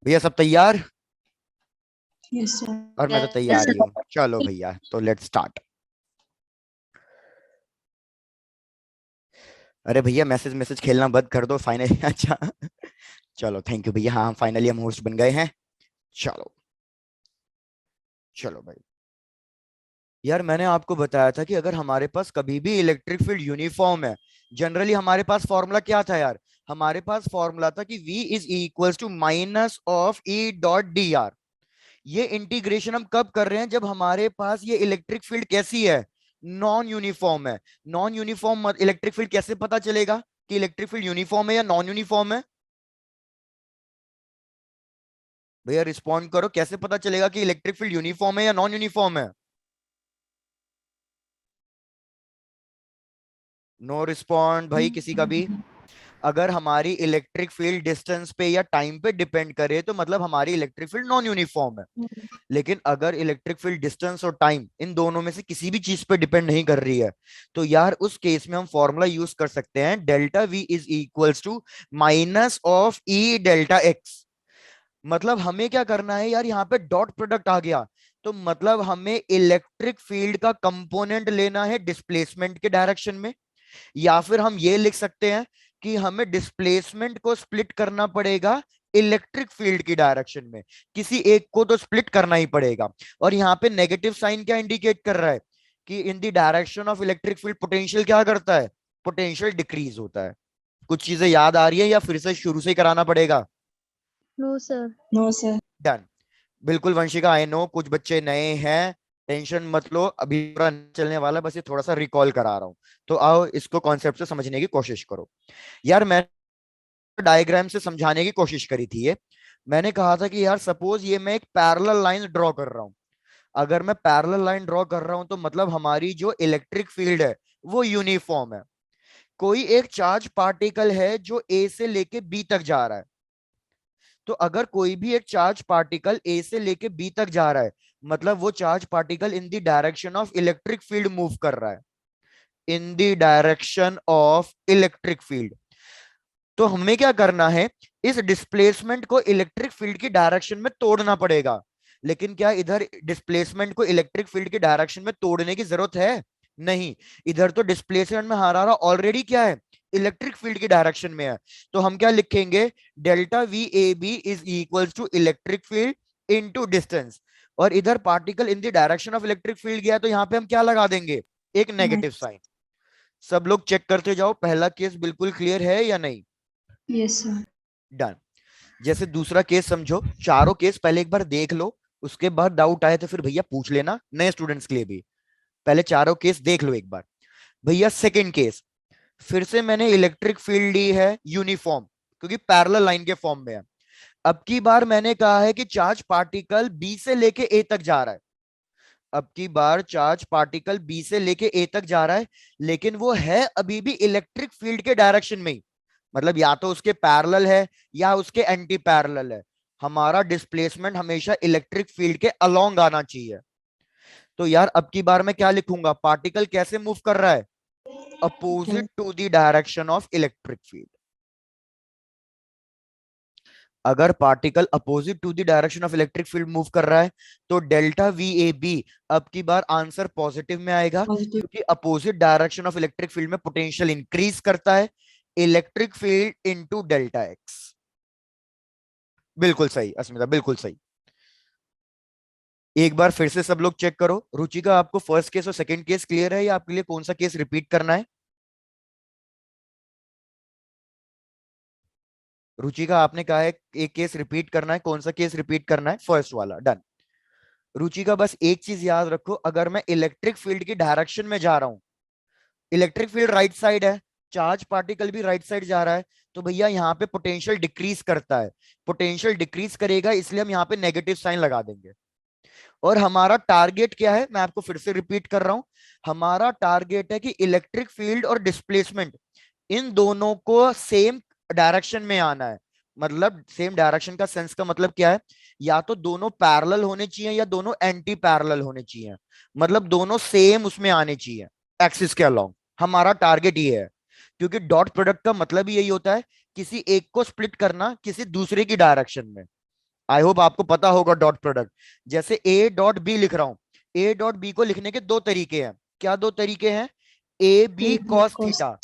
भैया सब तैयार? Yes sir. और मैं तो तैयार ही हूँ। चलो भैया, तो लेट्स स्टार्ट। अरे भैया, मैसेज मैसेज खेलना बंद कर दो फाइनली। अच्छा, चलो थैंक यू भैया। हाँ, फाइनली हम होस्ट बन गए हैं। चलो चलो भाई। यार मैंने आपको बताया था कि अगर हमारे पास कभी भी इलेक्ट्रिक फील्ड यूनिफॉर्म है, जनरली हमारे पास फॉर्मूला क्या था यार? हमारे पास फॉर्मूला था कि V is equals to minus of E dot D R. ये इंटीग्रेशन हम कब कर रहे हैं? जब हमारे पास ये इलेक्ट्रिक फील्ड कैसी है? नॉन यूनिफॉर्म है। नॉन यूनिफॉर्म इलेक्ट्रिक फील्ड कैसे पता चलेगा कि इलेक्ट्रिक फील्ड यूनिफॉर्म है या नॉन यूनिफॉर्म है? भैया रिस्पॉन्ड करो, कैसे पता चलेगा कि इलेक्ट्रिक फील्ड यूनिफॉर्म है या नॉन यूनिफॉर्म है? नो रिस्पॉन्ड भाई किसी का भी। अगर हमारी इलेक्ट्रिक फील्ड डिस्टेंस पे या टाइम पे डिपेंड करे तो मतलब हमारी इलेक्ट्रिक फील्ड नॉन यूनिफॉर्म है। लेकिन अगर इलेक्ट्रिक फील्ड डिस्टेंस और टाइम इन दोनों में से किसी भी चीज पे डिपेंड नहीं कर रही है, तो यार उस केस में हम फॉर्मूला यूज कर सकते हैं, delta V is equals to minus of E delta X. मतलब हमें क्या करना है यार, यहाँ पे डॉट प्रोडक्ट आ गया, तो मतलब हमें इलेक्ट्रिक फील्ड का कंपोनेंट लेना है डिस्प्लेसमेंट के डायरेक्शन में। या फिर हम ये लिख सकते हैं कि हमें डिस्प्लेसमेंट को स्प्लिट करना पड़ेगा इलेक्ट्रिक फील्ड की डायरेक्शन में। किसी एक को तो स्प्लिट करना ही पड़ेगा। और यहाँ पे नेगेटिव साइन क्या इंडिकेट कर रहा है? कि इन the direction of electric field potential क्या करता है? पोटेंशियल डिक्रीज होता है। कुछ चीजें याद आ रही है या फिर से शुरू से ही कराना पड़ेगा? No sir. No sir. Done. बिल्कुल वंशिका, आई नो कुछ बच्चे नए हैं, टेंशन मत लो, अभी पूरा नहीं चलने वाला, बस ये थोड़ा सा रिकॉल करा रहा हूं। तो आओ इसको कॉन्सेप्ट से समझने की कोशिश करो। यार मैं डायग्राम से समझाने की कोशिश करी थी ये। मैंने कहा था कि यार सपोज ये मैं एक पैरेलल लाइन ड्रॉ कर रहा हूं। अगर मैं पैरेलल लाइन ड्रॉ कर रहा हूं तो मतलब हमारी जो इलेक्ट्रिक फील्ड है वो यूनिफॉर्म है। कोई एक चार्ज पार्टिकल है जो ए से लेके बी तक जा रहा है। तो अगर कोई भी एक चार्ज पार्टिकल ए से लेके बी तक जा रहा है, मतलब वो charge particle in the direction of electric field move कर रहा है। इन the direction of electric field. तो हमें क्या करना है? इस डिस्प्लेसमेंट को इलेक्ट्रिक फील्ड की डायरेक्शन में तोड़ना पड़ेगा। लेकिन क्या इधर डिस्प्लेसमेंट को इलेक्ट्रिक फील्ड की डायरेक्शन में तोड़ने की जरूरत है? नहीं। इधर तो डिस्प्लेसमेंट में हमारा ऑलरेडी क्या है? इलेक्ट्रिक फील्ड की डायरेक्शन में है। तो हम क्या लिखेंगे? Delta V A B is equal to electric field into distance. और इधर particle in the direction of electric field गया, तो यहाँ पे हम क्या लगा देंगे? एक नेगेटिव साइन। सब लोग चेक करते जाओ, पहला केस बिल्कुल क्लियर है या नहीं? Yes sir. डन। जैसे दूसरा केस समझो, चारों केस पहले एक बार देख लो, उसके बाद डाउट आए तो फिर भैया पूछ लेना, नए स्टूडेंट्स के लिए भी। पहले चारों केस देख लो एक बार। भैया सेकंड केस, फिर से मैंने इलेक्ट्रिक फील्ड ली है यूनिफॉर्म, क्योंकि पैरेलल लाइन के फॉर्म में है। अब की बार मैंने कहा है कि चार्ज पार्टिकल बी से लेके ए तक जा रहा है। अब की बार चार्ज पार्टिकल बी से लेके ए तक जा रहा है, लेकिन वो है अभी भी इलेक्ट्रिक फील्ड के डायरेक्शन में ही। मतलब या तो उसके पैरेलल है या उसके एंटी पैरेलल है। हमारा डिस्प्लेसमेंट हमेशा इलेक्ट्रिक फील्ड के अलोंग आना चाहिए। तो यार अब की बार मैं क्या लिखूंगा? पार्टिकल कैसे मूव कर रहा है? Opposite to the direction of electric field. अगर particle opposite to the direction of electric field move कर रहा है, तो डेल्टा वी ए बी अब की बार आंसर पॉजिटिव में आएगा, पॉजिटिव। क्योंकि opposite direction of electric field में पोटेंशियल इंक्रीज करता है। Electric field into delta x. बिल्कुल सही अस्मिता, बिल्कुल सही। एक बार फिर से सब लोग चेक करो। रुचिका, आपको फर्स्ट केस और सेकंड केस क्लियर है या आपके लिए कौन सा केस रिपीट करना है? रुचिका, आपने कहा है एक केस रिपीट करना है, कौन सा केस रिपीट करना है? फर्स्ट वाला, डन। रुचिका बस एक चीज याद रखो, अगर मैं इलेक्ट्रिक फील्ड की डायरेक्शन में जा रहा हूं, इलेक्ट्रिक फील्ड राइट साइड है, चार्ज पार्टिकल भी राइट साइड जा रहा है, तो भैया यहाँ पे पोटेंशियल डिक्रीज करता है। पोटेंशियल डिक्रीज करेगा, इसलिए हम यहाँ पे नेगेटिव साइन लगा देंगे। और हमारा टारगेट क्या है? मैं आपको फिर से रिपीट कर रहा हूं। हमारा टारगेट है कि इलेक्ट्रिक फील्ड और डिस्प्लेसमेंट इन दोनों को सेम डायरेक्शन में आना है। मतलब सेम डायरेक्शन का सेंस का मतलब क्या है? या तो दोनों पैरेलल होने चाहिए या दोनों एंटी पैरेलल होने चाहिए। मतलब दोनों सेम उसमें आने चाहिए, एक्सिस के अलोंग। हमारा टारगेट ये है, क्योंकि डॉट प्रोडक्ट का मतलब ही यही होता है, किसी एक को स्प्लिट करना किसी दूसरे की डायरेक्शन में। आई होप आपको पता होगा डॉट प्रोडक्ट। जैसे ए डॉट बी लिख रहा हूं, ए डॉट बी को लिखने के दो तरीके हैं। क्या दो तरीके हैं? A B cos theta.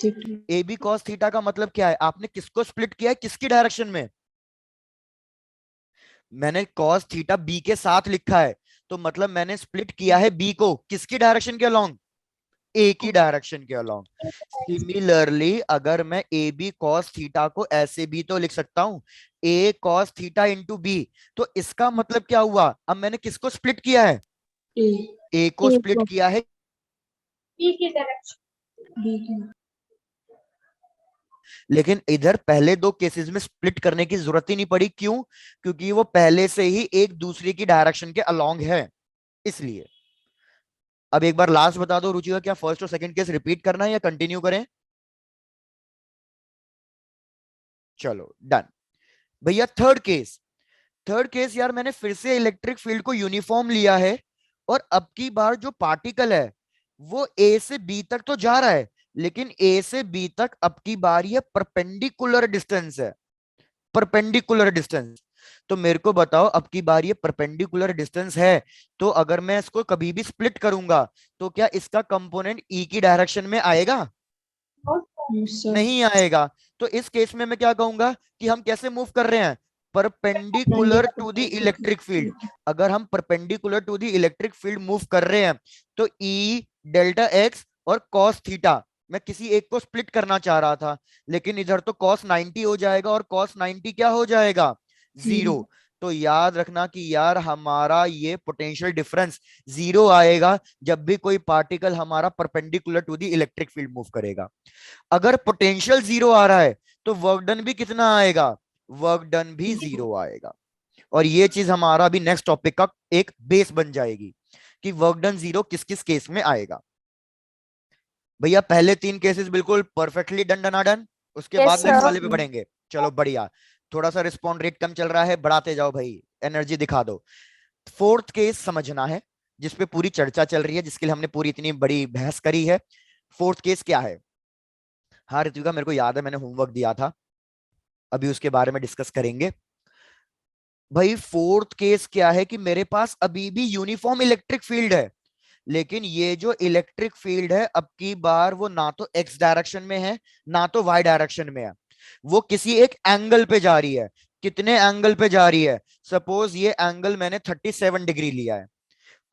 A B cos theta का मतलब क्या है? आपने किसको स्प्लिट किया है, किसकी डायरेक्शन में? मैंने कॉस थीटा बी के साथ लिखा है, तो मतलब मैंने स्प्लिट किया है बी को किसकी डायरेक्शन के अलोंग? ए की डायरेक्शन के अलोंग। सिमिलरली अगर मैं ए बी कॉस थीटा को ऐसे भी तो लिख सकता हूं, ए कॉस थीटा इंटू बी। तो इसका मतलब क्या हुआ? अब मैंने किसको स्प्लिट किया है? ए को स्प्लिट किया है बी की डायरेक्शन, बी की। लेकिन इधर पहले दो केसेस में स्प्लिट करने की जरूरत ही नहीं पड़ी। क्यों? क्योंकि वो पहले से ही एक दूसरे की डायरेक्शन के अलोंग है, इसलिए। अब एक बार लास्ट बता दो रुचि का, क्या फर्स्ट और सेकंड केस रिपीट करना है या कंटिन्यू करें? चलो डन। भैया थर्ड केस। थर्ड केस यार, मैंने फिर से इलेक्ट्रिक फील्ड को यूनिफॉर्म लिया है, और अब की बार जो पार्टिकल है वो ए से बी तक तो जा रहा है, लेकिन ए से बी तक अब की बार ये परपेंडिकुलर डिस्टेंस है। Perpendicular distance. तो मेरे को बताओ, अब की बार ये परपेंडिकुलर डिस्टेंस है, तो अगर मैं इसको कभी भी स्प्लिट करूंगा तो क्या इसका कंपोनेंट ई की डायरेक्शन में आएगा? नहीं आएगा। तो इस केस में मैं क्या कहूंगा कि हम कैसे मूव कर रहे हैं? Perpendicular to the electric field. अगर हम perpendicular to the electric field move कर रहे हैं, तो ई डेल्टा एक्स और कॉस थीटा, मैं किसी एक को स्प्लिट करना चाह रहा था, लेकिन इधर तो कॉस 90 हो जाएगा और कॉस 90 क्या हो जाएगा? जीरो। तो याद रखना कि यार हमारा ये पोटेंशियल डिफरेंस जीरो आएगा जब भी कोई पार्टिकल हमारा perpendicular to the electric field move करेगा। अगर पोटेंशियल जीरो आ रहा है तो वर्क डन भी कितना आएगा? वर्क डन भी जीरो आएगा। और ये चीज हमारा भी नेक्स्ट टॉपिक का एक बेस बन जाएगी कि वर्क डन जीरो किस किस केस में आएगा। भैया पहले तीन केसेस बिल्कुल परफेक्टली डन डना डन, उसके बाद नेक्स्ट वाले पे बढ़ेंगे। चलो बढ़िया। थोड़ा सा रिस्पॉन्ड रेट कम चल रहा है, बढ़ाते जाओ भाई, एनर्जी दिखा दो। फोर्थ केस समझना है, जिसपे पूरी चर्चा चल रही है, जिसके लिए हमने पूरी इतनी बड़ी बहस करी है। फोर्थ केस क्या है? हाँ ऋतिका, मेरे को याद है मैंने होमवर्क दिया था, अभी उसके बारे में डिस्कस करेंगे। भाई फोर्थ केस क्या है कि मेरे पास अभी भी यूनिफॉर्म इलेक्ट्रिक फील्ड है, लेकिन ये जो इलेक्ट्रिक फील्ड है अब की बार वो ना तो एक्स डायरेक्शन में है ना तो वाई डायरेक्शन में है, वो किसी एक एंगल पे जा रही है। कितने एंगल पे जा रही है? सपोज ये एंगल मैंने 37 डिग्री लिया है।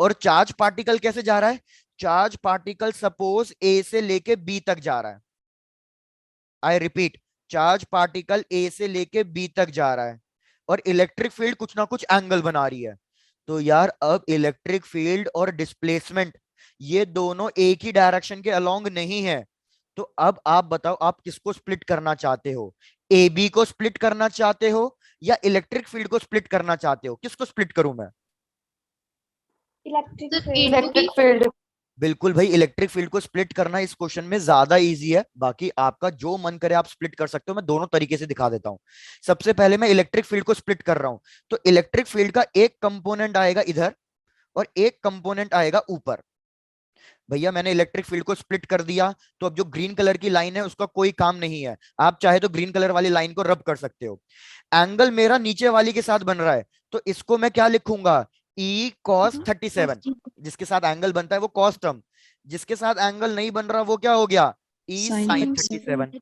और चार्ज पार्टिकल कैसे जा रहा है? चार्ज पार्टिकल सपोज ए से लेके बी तक जा रहा है। I repeat, charge particle A से लेके बी तक जा रहा है, और इलेक्ट्रिक फील्ड कुछ ना कुछ एंगल बना रही है। तो यार अब इलेक्ट्रिक फील्ड और डिस्प्लेसमेंट ये दोनों एक ही डायरेक्शन के अलोंग नहीं है। तो अब आप बताओ, आप किसको स्प्लिट करना चाहते हो? ए बी को स्प्लिट करना चाहते हो या इलेक्ट्रिक फील्ड को स्प्लिट करना चाहते हो? किसको स्प्लिट करूं मैं? Electric field. बिल्कुल भाई, इलेक्ट्रिक फील्ड को स्प्लिट करना इस क्वेश्चन में ज्यादा इजी है। बाकी आपका जो मन करे आप स्प्लिट कर सकते हो, मैं दोनों तरीके से दिखा देता हूं। सबसे पहले मैं इलेक्ट्रिक फील्ड को स्प्लिट कर रहा हूं, तो इलेक्ट्रिक फील्ड का एक कंपोनेंट आएगा इधर और एक कंपोनेंट आएगा ऊपर। भैया मैंने इलेक्ट्रिक फील्ड को स्प्लिट कर दिया, तो अब जो ग्रीन कलर की लाइन है उसका कोई काम नहीं है। आप चाहे तो ग्रीन कलर वाली लाइन को रब कर सकते हो। एंगल मेरा नीचे वाली के साथ बन रहा है, तो इसको मैं क्या लिखूंगा? ई कॉस 37। जिसके साथ एंगल बनता है वो कॉस टर्म, जिसके साथ एंगल नहीं बन रहा वो क्या हो गया? ई साइन 37।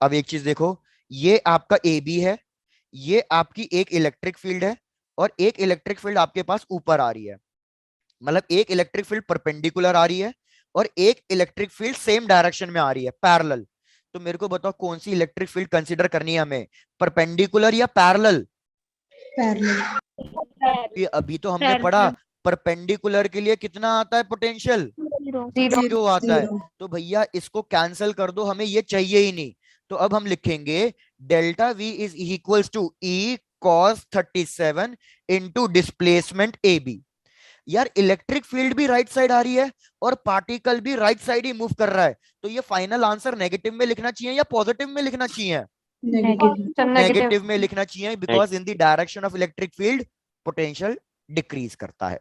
अब एक चीज देखो, ये आपका ए बी है, ये आपकी एक इलेक्ट्रिक फील्ड है, और एक इलेक्ट्रिक फील्ड आपके पास ऊपर आ रही है। मतलब एक इलेक्ट्रिक फील्ड परपेंडिकुलर आ रही है और एक इलेक्ट्रिक फील्ड सेम डायरेक्शन में आ रही है, पैरेलल। तो मेरे को बताओ कौन सी इलेक्ट्रिक फील्ड कंसीडर करनी है हमें, परपेंडिकुलर या पैरेलल? ये अभी तो हमने पढ़ा परपेंडिकुलर के लिए कितना आता है पोटेंशियल? जीरो आता है। तो भैया इसको कैंसिल कर दो, हमें ये चाहिए ही नहीं। तो अब हम लिखेंगे delta V is equals to E cos 37 into displacement A B. यार इलेक्ट्रिक फील्ड भी राइट साइड आ रही है और पार्टिकल भी राइट साइड ही मूव कर रहा है, तो ये फाइनल आंसर नेगेटिव में लिखना चाहिए या पॉजिटिव में लिखना चाहिए? नेगेटिव में लिखना चाहिए, because in the direction of electric field potential decrease करता है।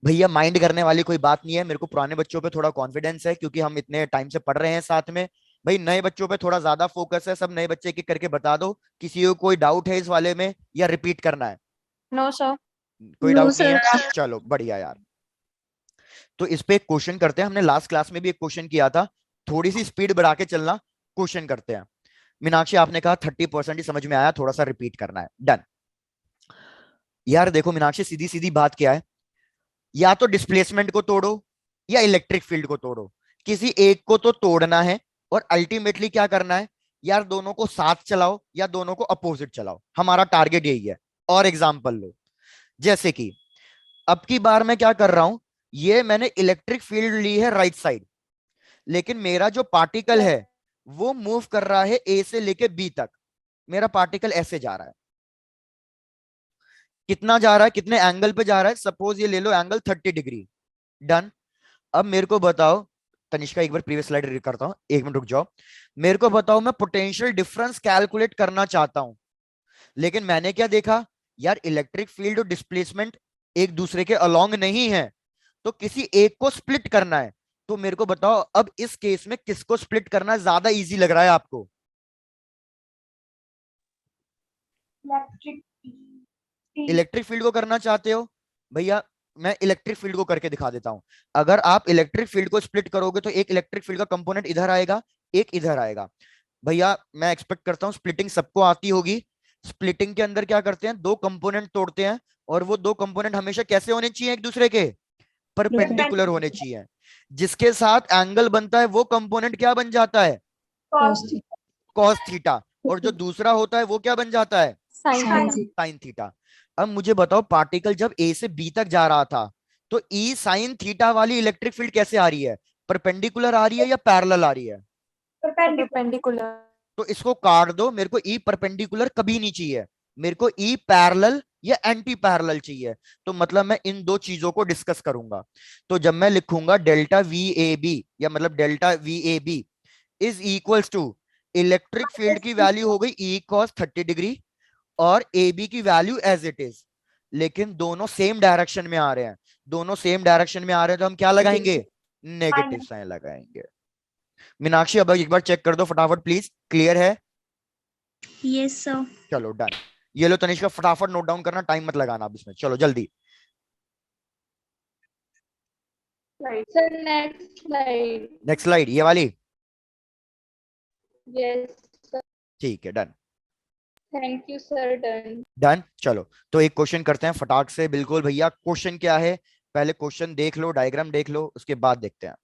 भैया माइंड करने वाली कोई बात नहीं है, मेरे को पुराने बच्चों पे थोड़ा कॉन्फिडेंस है क्योंकि हम इतने टाइम से पढ़ रहे हैं साथ में। भाई नए बच्चों पे थोड़ा ज्यादा फोकस है, सब नए बच्चे एक एक करके बता दो। किसी को कोई डाउट है इस वाले में या रिपीट करना है? No sir. कोई नो डाउट नहीं सर। है, चलो बढ़िया यार। तो इस पे एक क्वेश्चन करते हैं, हमने लास्ट क्लास में भी एक क्वेश्चन किया था, थोड़ी सी स्पीड बढ़ा के चलना, क्वेश्चन करते हैं। मीनाक्षी आपने कहा 30% ही समझ में आया, थोड़ा सा रिपीट करना है, डन। यार देखो मीनाक्षी, सीधी सीधी बात क्या है, या तो डिस्प्लेसमेंट को तोड़ो या इलेक्ट्रिक फील्ड को तोड़ो, किसी एक को तो तोड़ना है। और अल्टीमेटली क्या करना है यार, दोनों को साथ चलाओ या दोनों को अपोजिट चलाओ, हमारा टारगेट यही है। और एग्जांपल लो, जैसे कि अब की बार मैं क्या कर रहा हूं, ये मैंने इलेक्ट्रिक फील्ड ली है राइट साइड, लेकिन मेरा जो पार्टिकल है वो मूव कर रहा है ए से लेके बी तक। मेरा पार्टिकल ऐसे जा रहा है, कितना जा रहा है, कितने एंगल पे जा रहा है, सपोज ये ले लो एंगल 30 डिग्री, डन। अब मेरे को बताओ, तनिष्का एक बार प्रीवियस स्लाइड रीड करता हूं, एक मिनट रुक जाओ। मेरे को बताओ, मैं पोटेंशियल डिफरेंस कैलकुलेट करना चाहता हूं, लेकिन मैंने क्या देखा यार, इलेक्ट्रिक फील्ड और डिस्प्लेसमेंट एक दूसरे के अलोंग नहीं है, तो किसी एक को स्प्लिट करना है। तो मेरे को बताओ अब इस केस में किसको स्प्लिट करना ज्यादा इजी लग रहा है आपको? इलेक्ट्रिक। इलेक्ट्रिक फील्ड को करना चाहते हो? भैया मैं इलेक्ट्रिक फील्ड को करके दिखा देता हूं। अगर आप इलेक्ट्रिक फील्ड को स्प्लिट करोगे तो एक इलेक्ट्रिक फील्ड का कंपोनेंट इधर आएगा, एक इधर आएगा। भैया मैं एक्सपेक्ट करता हूं स्प्लिटिंग सबको आती होगी। स्प्लिटिंग के अंदर क्या करते हैं, दो कंपोनेंट तोड़ते हैं, और वो दो कंपोनेंट हमेशा कैसे होने चाहिए, एक दूसरे के परपेंडिकुलर होने चाहिए। जिसके साथ एंगल बनता है वो कंपोनेंट क्या बन जाता है, कॉस थीटा। और जो दूसरा होता है वो क्या बन जाता है, साइन थीटा। अब मुझे बताओ, पार्टिकल जब ए से बी तक जा रहा था, तो ई साइन थीटा वाली इलेक्ट्रिक फील्ड कैसे आ रही है, परपेंडिकुलर आ रही है या पैरेलल आ रही है? परपेंडिकुलर। तो इसको काट दो, मेरे को ई परपेंडिकुलर कभी नहीं चाहिए, मेरे को ई पैरेलल या एंटी पैरेलल चाहिए। तो मतलब मैं इन दो चीजों को डिस्कस करूंगा। तो जब मैं लिखूंगा डेल्टा वी ए बी, या मतलब delta V A B is equals to, electric field की वैल्यू हो गई ई कॉस 30 डिग्री, और ए बी की वैल्यू एज इट इज, लेकिन दोनों सेम डायरेक्शन में आ रहे हैं। दोनों सेम डायरेक्शन में आ रहे हैं तो हम क्या लगाएंगे, नेगेटिव साइन लगाएंगे। मीनाक्षी अब एक बार चेक कर दो फटाफट प्लीज, क्लियर है? Yes sir. चलो डन। ये लो तनिष्का, फटाफट नोट डाउन करना, टाइम मत लगाना अब इसमें, चलो जल्दी। Sir next slide. Next slide ये वाली, यस सर। ठीक है done. Thank you sir. Done. Done, चलो तो एक क्वेश्चन करते हैं फटाक से, बिल्कुल भैया। क्वेश्चन क्या है, पहले क्वेश्चन देख लो, डायग्राम देख लो, उसके बाद देखते हैं।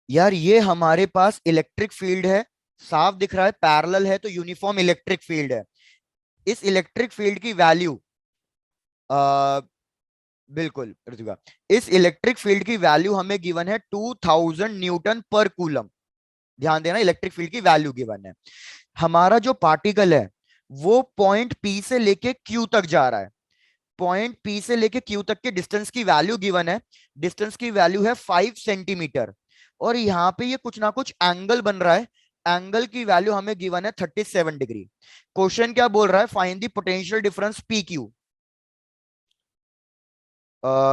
यार ये हमारे पास इलेक्ट्रिक फील्ड है, साफ दिख रहा है, पैरेलल है, तो यूनिफॉर्म इलेक्ट्रिक फील्ड है। इस इलेक्ट्रिक फील्ड की वैल्यू, बिल्कुल ऋतिका, इस इलेक्ट्रिक फील्ड की वैल्यू हमें गिवन है 2000 न्यूटन पर कूलम। ध्यान देना, इलेक्ट्रिक फील्ड की वैल्यू गिवन है। हमारा जो पार्टिकल है वो पॉइंट पी से लेके क्यू तक जा रहा है। पॉइंट पी से लेके क्यू तक के डिस्टेंस की वैल्यू गिवन है, डिस्टेंस की वैल्यू है 5 सेंटीमीटर। और यहाँ पे ये कुछ ना कुछ एंगल बन रहा है, एंगल की वैल्यू हमें गिवन है 37 डिग्री। क्वेश्चन क्या बोल रहा है, find the potential difference P Q.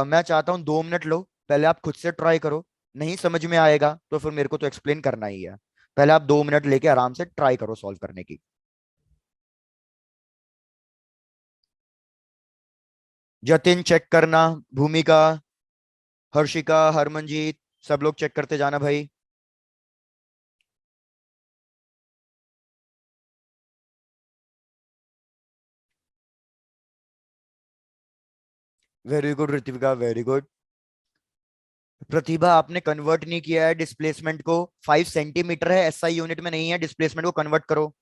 मैं चाहता हूं 2 मिनट लो, पहले आप खुद से ट्राई करो, नहीं समझ में आएगा तो फिर मेरे को तो एक्सप्लेन करना ही है। पहले आप 2 मिनट लेके आराम से ट्राई करो सॉल्व करने की। जतिन चेक करना, भूमिका, हर्षिका, हरमनजीत, सब लोग चेक करते जाना भाई। Very good Ritika, very good. Pratibha आपने कन्वर्ट नहीं किया है डिस्प्लेसमेंट को, 5 सेंटीमीटर है, एसआई यूनिट में नहीं है, डिस्प्लेसमेंट को कन्वर्ट करो।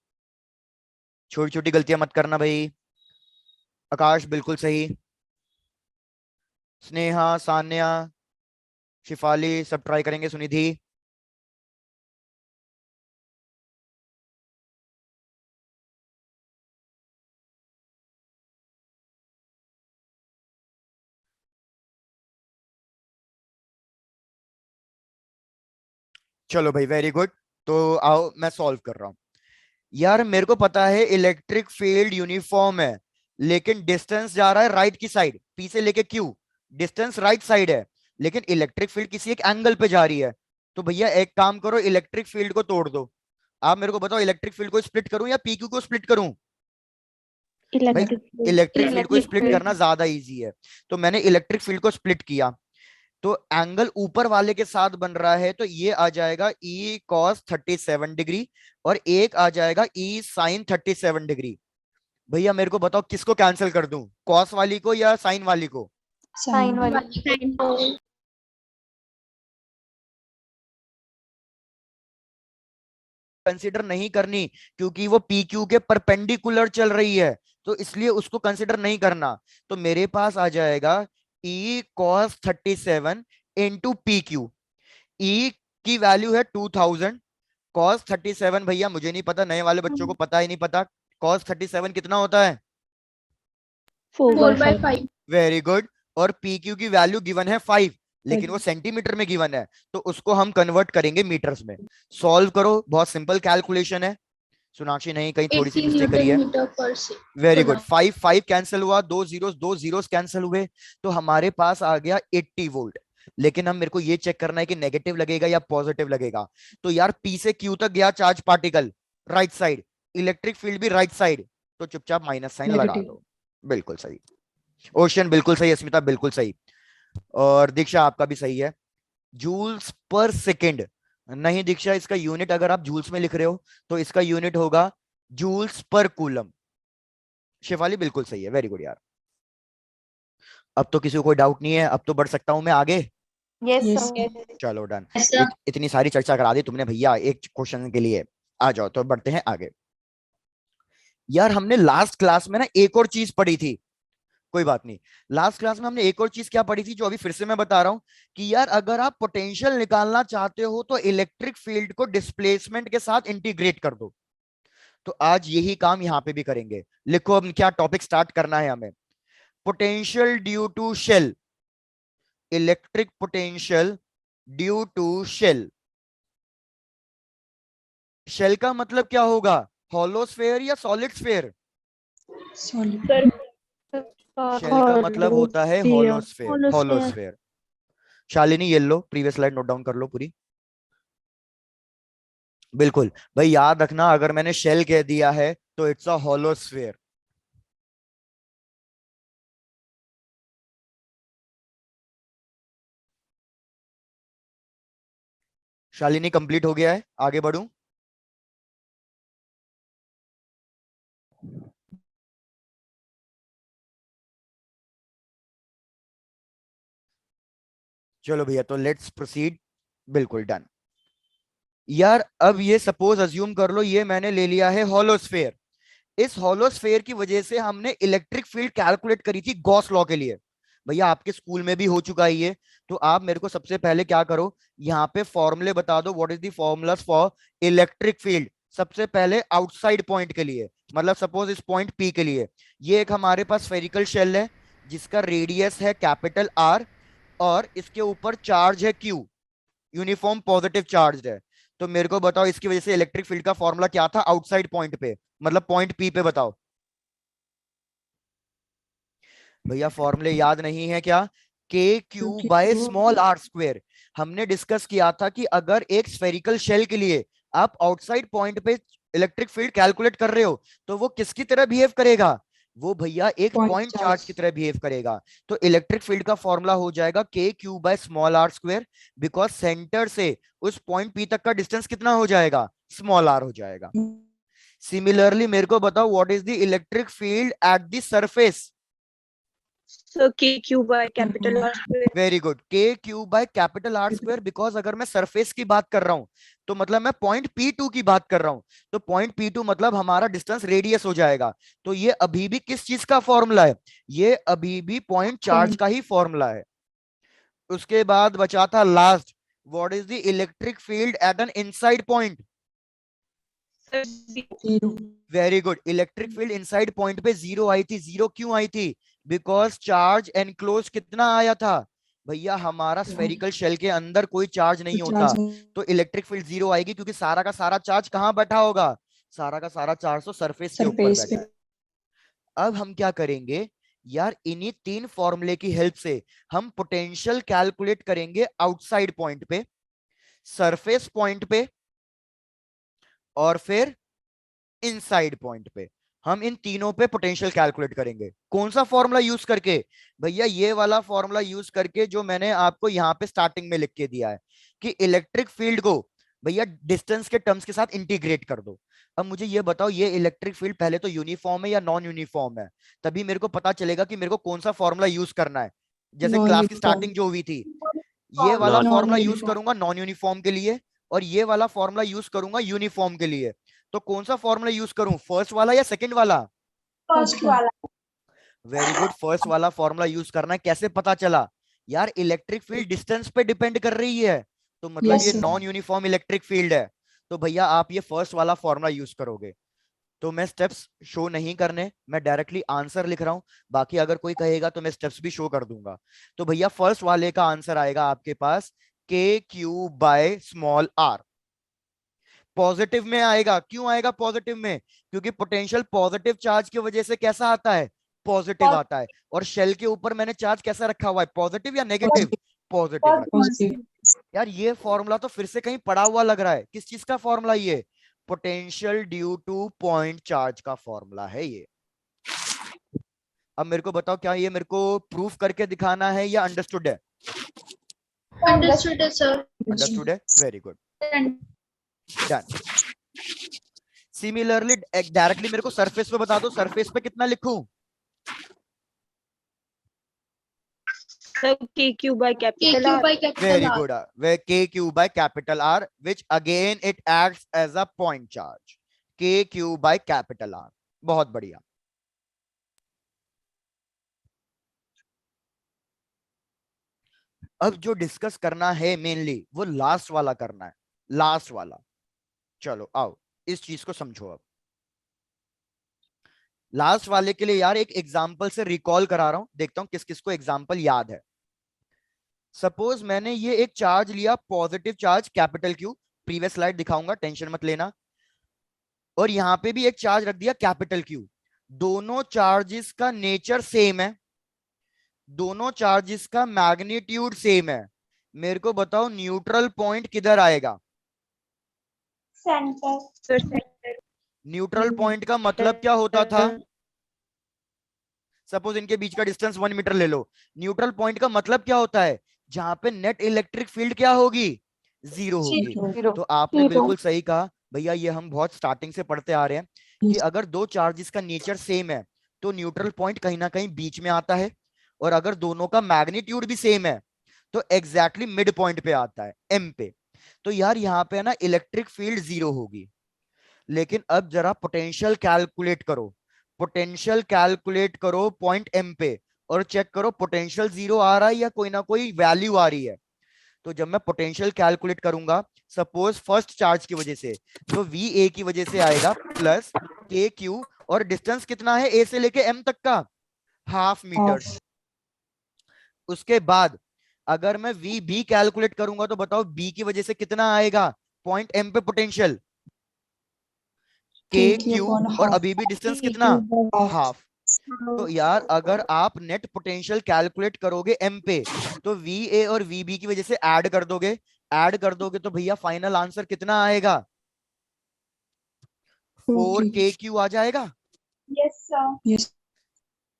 छोटी छोटी गलतियां मत करना भाई। आकाश बिल्कुल सही, स्नेहा, सान्या, शिफाली सब ट्राई करेंगे, सुनिधि। चलो भाई वेरी गुड। तो आओ मैं सॉल्व कर रहा हूं। यार मेरे को पता है इलेक्ट्रिक फील्ड यूनिफॉर्म है, लेकिन डिस्टेंस जा रहा है राइट की साइड, P से लेके Q, डिस्टेंस राइट साइड है, लेकिन इलेक्ट्रिक फील्ड किसी एक एंगल पे जा रही है। तो भैया एक काम करो, इलेक्ट्रिक फील्ड को तोड़ दो। आप मेरे को बताओ, इलेक्ट्रिक फील्ड को स्प्लिट करूं या PQ को स्प्लिट करूं? भाई इलेक्ट्रिक फील्ड को स्प्लिट करना ज्यादा इजी है, तो मैंने इलेक्ट्रिक फील्ड को स्प्लिट किया। तो एंगल ऊपर वाले के साथ बन रहा है, तो ये आ जाएगा E cos 37 डिग्री और एक आ जाएगा E sin 37 डिग्री। भैया मेरे को बताओ किसको कैंसिल कर दूं, कॉस वाली को या साइन वाली को? साइन वाली। कंसिडर नहीं करनी, क्योंकि वो PQ के परपेंडिकुलर चल रही है, तो इसलिए उसको कंसिडर नहीं करना। तो मेरे पास आ जाएगा E cos 37 into PQ। E की वैल्यू है 2000, cos 37 भैया मुझे नहीं पता, नए वाले बच्चों को पता ही नहीं पता, cos 37 कितना होता है? 4/5। Very good. और PQ की वैल्यू गिवन है 5, लेकिन वो सेंटीमीटर में गिवन है, तो उसको हम कन्वर्ट करेंगे मीटर्स में। सॉल्व करो, बहुत सिंपल कैलकुलेशन है। सोनाक्षी नहीं, कहीं थोड़ी सी मिस्टेक करी है। Very good. 5 5 कैंसिल हुआ, दो जीरोस कैंसिल हुए, तो हमारे पास आ गया 80 वोल्ट। लेकिन हम मेरे को ये चेक करना है कि नेगेटिव लगेगा या पॉजिटिव लगेगा। तो यार P से Q तक गया charge particle right side, electric field भी राइट साइड, तो चुपचाप माइनस साइन लगा दो। बिल्कुल सही। ओशन बिल्कुल सही, अस्मिता बिल्कुल सही, और दीक्षा आपका भी सही है। जूल्स पर सेकेंड नहीं दीक्षा, इसका यूनिट अगर आप जूल्स में लिख रहे हो तो इसका यूनिट होगा जूल्स पर कूलम। शेफाली बिल्कुल सही है, वेरी गुड यार। अब तो किसी को कोई डाउट नहीं है, अब तो बढ़ सकता हूं मैं आगे। यस। चलो डन। इतनी सारी चर्चा करा दी तुमने भैया एक क्वेश्चन के लिए, आ जाओ तो बढ़ते हैं आगे। यार हमने लास्ट क्लास में ना एक और चीज पढ़ी थी, कोई बात नहीं, लास्ट क्लास में हमने एक और चीज क्या पढ़ी थी जो अभी फिर से मैं बता रहा हूं, कि यार अगर आप पोटेंशियल निकालना चाहते हो तो इलेक्ट्रिक फील्ड को डिस्प्लेसमेंट के साथ इंटीग्रेट कर दो। तो आज यही काम यहां पे भी करेंगे। लिखो अब क्या टॉपिक स्टार्ट करना है हमें। Potential due to shell, electric potential due to shell. Shell का मतलब क्या होगा, हॉलो स्फेयर या सॉलिड स्फेयर? शेल का मतलब होता है hollow sphere, hollow sphere. Shalini ये लो, प्रीवियस स्लाइड नोट डाउन कर लो पूरी। बिल्कुल भाई, याद रखना अगर मैंने शेल कह दिया है तो it's a hollow sphere. Shalini complete हो गया है, आगे बढ़ूं? चलो भैया, तो लेट्स प्रोसीड। बिल्कुल डन। यार अब ये सपोज अज्यूम कर लो, ये मैंने ले लिया है हॉलो स्फेयर। इस हॉलो स्फेयर की वजह से हमने इलेक्ट्रिक फील्ड कैलकुलेट करी थी गॉस लॉ के लिए। भैया आपके स्कूल में भी हो चुका है ये, तो आप मेरे को सबसे पहले क्या करो, यहाँ पे फॉर्मूले बता दो, what is the formulas for electric field. सबसे पहले आउटसाइड पॉइंट के लिए, मतलब सपोज इस पॉइंट P के लिए, ये एक हमारे पास स्फेरिकल शेल है जिसका रेडियस है कैपिटल R, और इसके ऊपर चार्ज है Q, यूनिफॉर्म पॉजिटिव चार्ज है। तो मेरे को बताओ इसकी वजह से इलेक्ट्रिक फील्ड का फॉर्मूला क्या था आउटसाइड पॉइंट पे, मतलब पॉइंट P पे, बताओ भैया। फॉर्मूले याद नहीं है क्या? KQ/r²। हमने डिस्कस किया था कि अगर एक स्फेरिकल शेल के लिए आप आउटसाइड पॉइंट पे इलेक्ट्रिक फील्ड कैलकुलेट कर रहे हो, तो वो किसकी तरह बिहेव करेगा, वो भैया एक पॉइंट चार्ज की तरह बिहेव करेगा। तो इलेक्ट्रिक फील्ड का फॉर्मूला हो जाएगा KQ/r², बिकॉज सेंटर से उस पॉइंट P तक का डिस्टेंस कितना हो जाएगा, स्मॉल r हो जाएगा। सिमिलरली मेरे को बताओ what is the electric field at the surface. So KQ/R². Very good, KQ/R², because अगर मैं सरफेस की बात कर रहा हूं तो मतलब मैं पॉइंट P2 की बात कर रहा हूं, तो पॉइंट P2 मतलब हमारा डिस्टेंस रेडियस हो जाएगा। तो ये अभी भी किस चीज का फॉर्मूला है, ये अभी भी पॉइंट चार्ज का ही फॉर्मूला है। उसके बाद बचा था last, what is the electric field eight an inside point. Very good, electric field inside point पे जीरो आई थी। जीरो क्यों आई थी, बिकॉज चार्ज एनक्लोज कितना आया था भैया, हमारा स्फेरिकल शेल के अंदर कोई चार्ज नहीं होता, तो इलेक्ट्रिक फील्ड जीरो आएगी, क्योंकि सारा का सारा चार्ज कहां बैठा होगा, सारा का सारा चार्ज तो सरफेस के ऊपर बैठा है। अब हम क्या करेंगे यार इन्हीं 3 फॉर्मूले की हेल्प से हम पोटेंशियल कैलकुलेट करेंगे आउटसाइड पॉइंट पे, सरफेस पॉइंट पे और फिर इनसाइड पॉइंट पे। हम इन तीनों पे पोटेंशियल कैलकुलेट करेंगे। कौन सा फॉर्मूला यूज करके? भैया ये वाला फॉर्मूला यूज करके जो मैंने आपको यहाँ पे स्टार्टिंग में लिख के दिया है कि इलेक्ट्रिक फील्ड को भैया डिस्टेंस के टर्म्स के साथ इंटीग्रेट कर दो। अब मुझे ये बताओ, ये इलेक्ट्रिक फील्ड पहले तो यूनिफॉर्म है या नॉन यूनिफॉर्म है? तभी मेरे को पता चलेगा कि मेरे को कौन सा फॉर्मूला यूज करना है। जैसे क्लास की स्टार्टिंग जो हुई थी, ये वाला फॉर्मूला यूज करूंगा नॉन यूनिफॉर्म के लिए और ये वाला फॉर्मूला यूज करूंगा यूनिफॉर्म के लिए। तो कौन सा फॉर्मूला यूज करूं, फर्स्ट वाला या सेकंड वाला? फर्स्ट वाला। वेरी गुड, फर्स्ट वाला फॉर्मूला यूज करना है। कैसे पता चला? यार इलेक्ट्रिक फील्ड डिस्टेंस पे डिपेंड कर रही है, तो मतलब Yes, ये sir. Non uniform electric field है। तो भैया आप ये फर्स्ट वाला फॉर्मूला यूज करोगे। तो मैं स्टेप्स शो नहीं करने, मैं डायरेक्टली आंसर लिख रहा हूं। बाकी अगर कोई कहेगा तो मैं स्टेप्स भी शो कर दूंगा। तो भैया फर्स्ट वाले का आंसर आएगा आपके पास K Q by small R. Positive में आएगा। क्यों आएगा पॉजिटिव में? क्योंकि पोटेंशियल पॉजिटिव चार्ज की वजह से कैसा आता है? पॉजिटिव आता है। और शेल के ऊपर मैंने चार्ज कैसा रखा हुआ है, पॉजिटिव या नेगेटिव? पॉजिटिव रखा। Positive. यार ये फॉर्मूला तो फिर से कहीं पड़ा हुआ लग रहा है। किस चीज का फॉर्मूला ये? Potential due two point charge का फॉर्मूला है ये। अब मेरे को बताओ, क्या ये मेरे को प्रूफ करके दिखाना है या अंडरस्टूड है? Understood sir. अंडरस्टूड है, very good, done. Similarly directly मेरे को सरफेस पे बता दो, सरफेस पे कितना लिखूं? So KQ by capital KQ R. by capital Very R. good. Where KQ by capital R, which again it acts as a point charge. KQ by capital R. बहुत बढ़िया। अब जो डिस्कस करना है मेनली वो लास्ट वाला करना है, लास्ट वाला। चलो आओ इस चीज को समझो। अब लास्ट वाले के लिए यार एक एग्जांपल से रिकॉल करा रहा हूं, देखता हूं किस किस को एग्जांपल याद है। सपोज मैंने ये एक चार्ज लिया, positive charge capital Q, previous slide दिखाऊंगा, टेंशन मत लेना। और यहां पे भी एक चार्ज रख दिया कैपिटल क्यू। दोनों चार्जेस का नेचर सेम है, दोनों चार्जेस का मैग्नीट्यूड सेम है। मेरे को बताओ न्यूट्रल पॉइंट किधर आएगा? सेंटर। न्यूट्रल पॉइंट का मतलब क्या होता था? सपोज इनके बीच का डिस्टेंस 1 मीटर ले लो। न्यूट्रल पॉइंट का मतलब क्या होता है? जहां पे नेट इलेक्ट्रिक फील्ड क्या होगी? जीरो होगी। तो आपने बिल्कुल सही कहा भैया, ये हम बहुत स्टार्टिंग से पढ़ते आ रहे हैं कि अगर दो चार्जेस का नेचर सेम है तो न्यूट्रल पॉइंट कहीं ना कहीं बीच में आता है, और अगर दोनों का मैग्नीट्यूड भी सेम है तो एग्जैक्टली मिड पॉइंट पे आता है, एम पे। तो यार यहाँ पे ना इलेक्ट्रिक फील्ड जीरो होगी। लेकिन अब जरा पोटेंशियल कैलकुलेट करो, पोटेंशियल कैलकुलेट करो पॉइंट एम पे, और चेक करो पोटेंशियल जीरो आ रहा है या कोई ना कोई वैल्यू आ रही है। तो जब मैं पोटेंशियल कैलकुलेट करूंगा, सपोज फर्स्ट चार्ज की वजह से, तो वी ए की वजह से आएगा प्लस के क्यू, और डिस्टेंस कितना है ए से लेके एम तक का? Half metre. उसके बाद अगर मैं वी बी कैलकुलेट करूंगा तो बताओ बी की वजह से कितना आएगा पॉइंट एम पे पोटेंशियल? के क्यू, और अभी भी डिस्टेंस कितना? हाफ। तो यार अगर आप नेट पोटेंशियल कैलकुलेट करोगे एम पे, तो वी ए और वी बी की वजह से ऐड कर दोगे, ऐड कर दोगे तो भैया फाइनल आंसर कितना आएगा? 4 KQ आ जाएगा। Yes sir.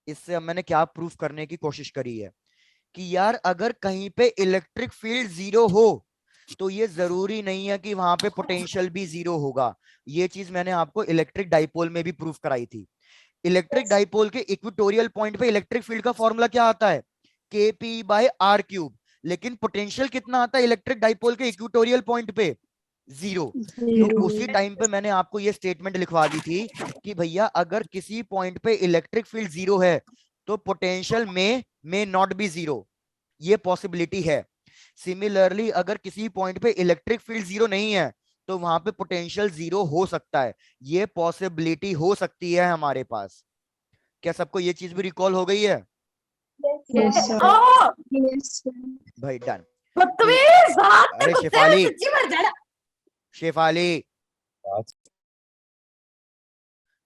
इससे अब मैंने क्या प्रूफ करने की कोशिश करी है कि यार अगर कहीं पे इलेक्ट्रिक फील्ड जीरो हो तो ये जरूरी नहीं है कि वहां पे पोटेंशियल भी जीरो होगा। ये चीज मैंने आपको इलेक्ट्रिक डाइपोल में भी प्रूफ कराई थी। इलेक्ट्रिक डाइपोल के इक्वेटोरियल पॉइंट पे इलेक्ट्रिक फील्ड का फॉर्मूला क्या आता है? KP by R cube. लेकिन पोटेंशियल कितना आता है इलेक्ट्रिक डाइपोल के इक्वेटोरियल पॉइंट पे? जीरो। तो उसी टाइम पे मैंने आपको ये स्टेटमेंट लिखवा दी थी कि भैया अगर किसी पॉइंट पे इलेक्ट्रिक फील्ड जीरो है तो पोटेंशियल में नॉट बी जीरो, ये पॉसिबिलिटी है। सिमिलरली अगर किसी पॉइंट पे इलेक्ट्रिक फील्ड जीरो नहीं है तो वहां पे पोटेंशियल जीरो हो सकता है, ये पॉसिबिलिटी हो सकती है हमारे पास। क्या सबको ये चीज भी रिकॉल हो गई है? Yes, sir. भाई डन। अरे शेफाली, शेफाली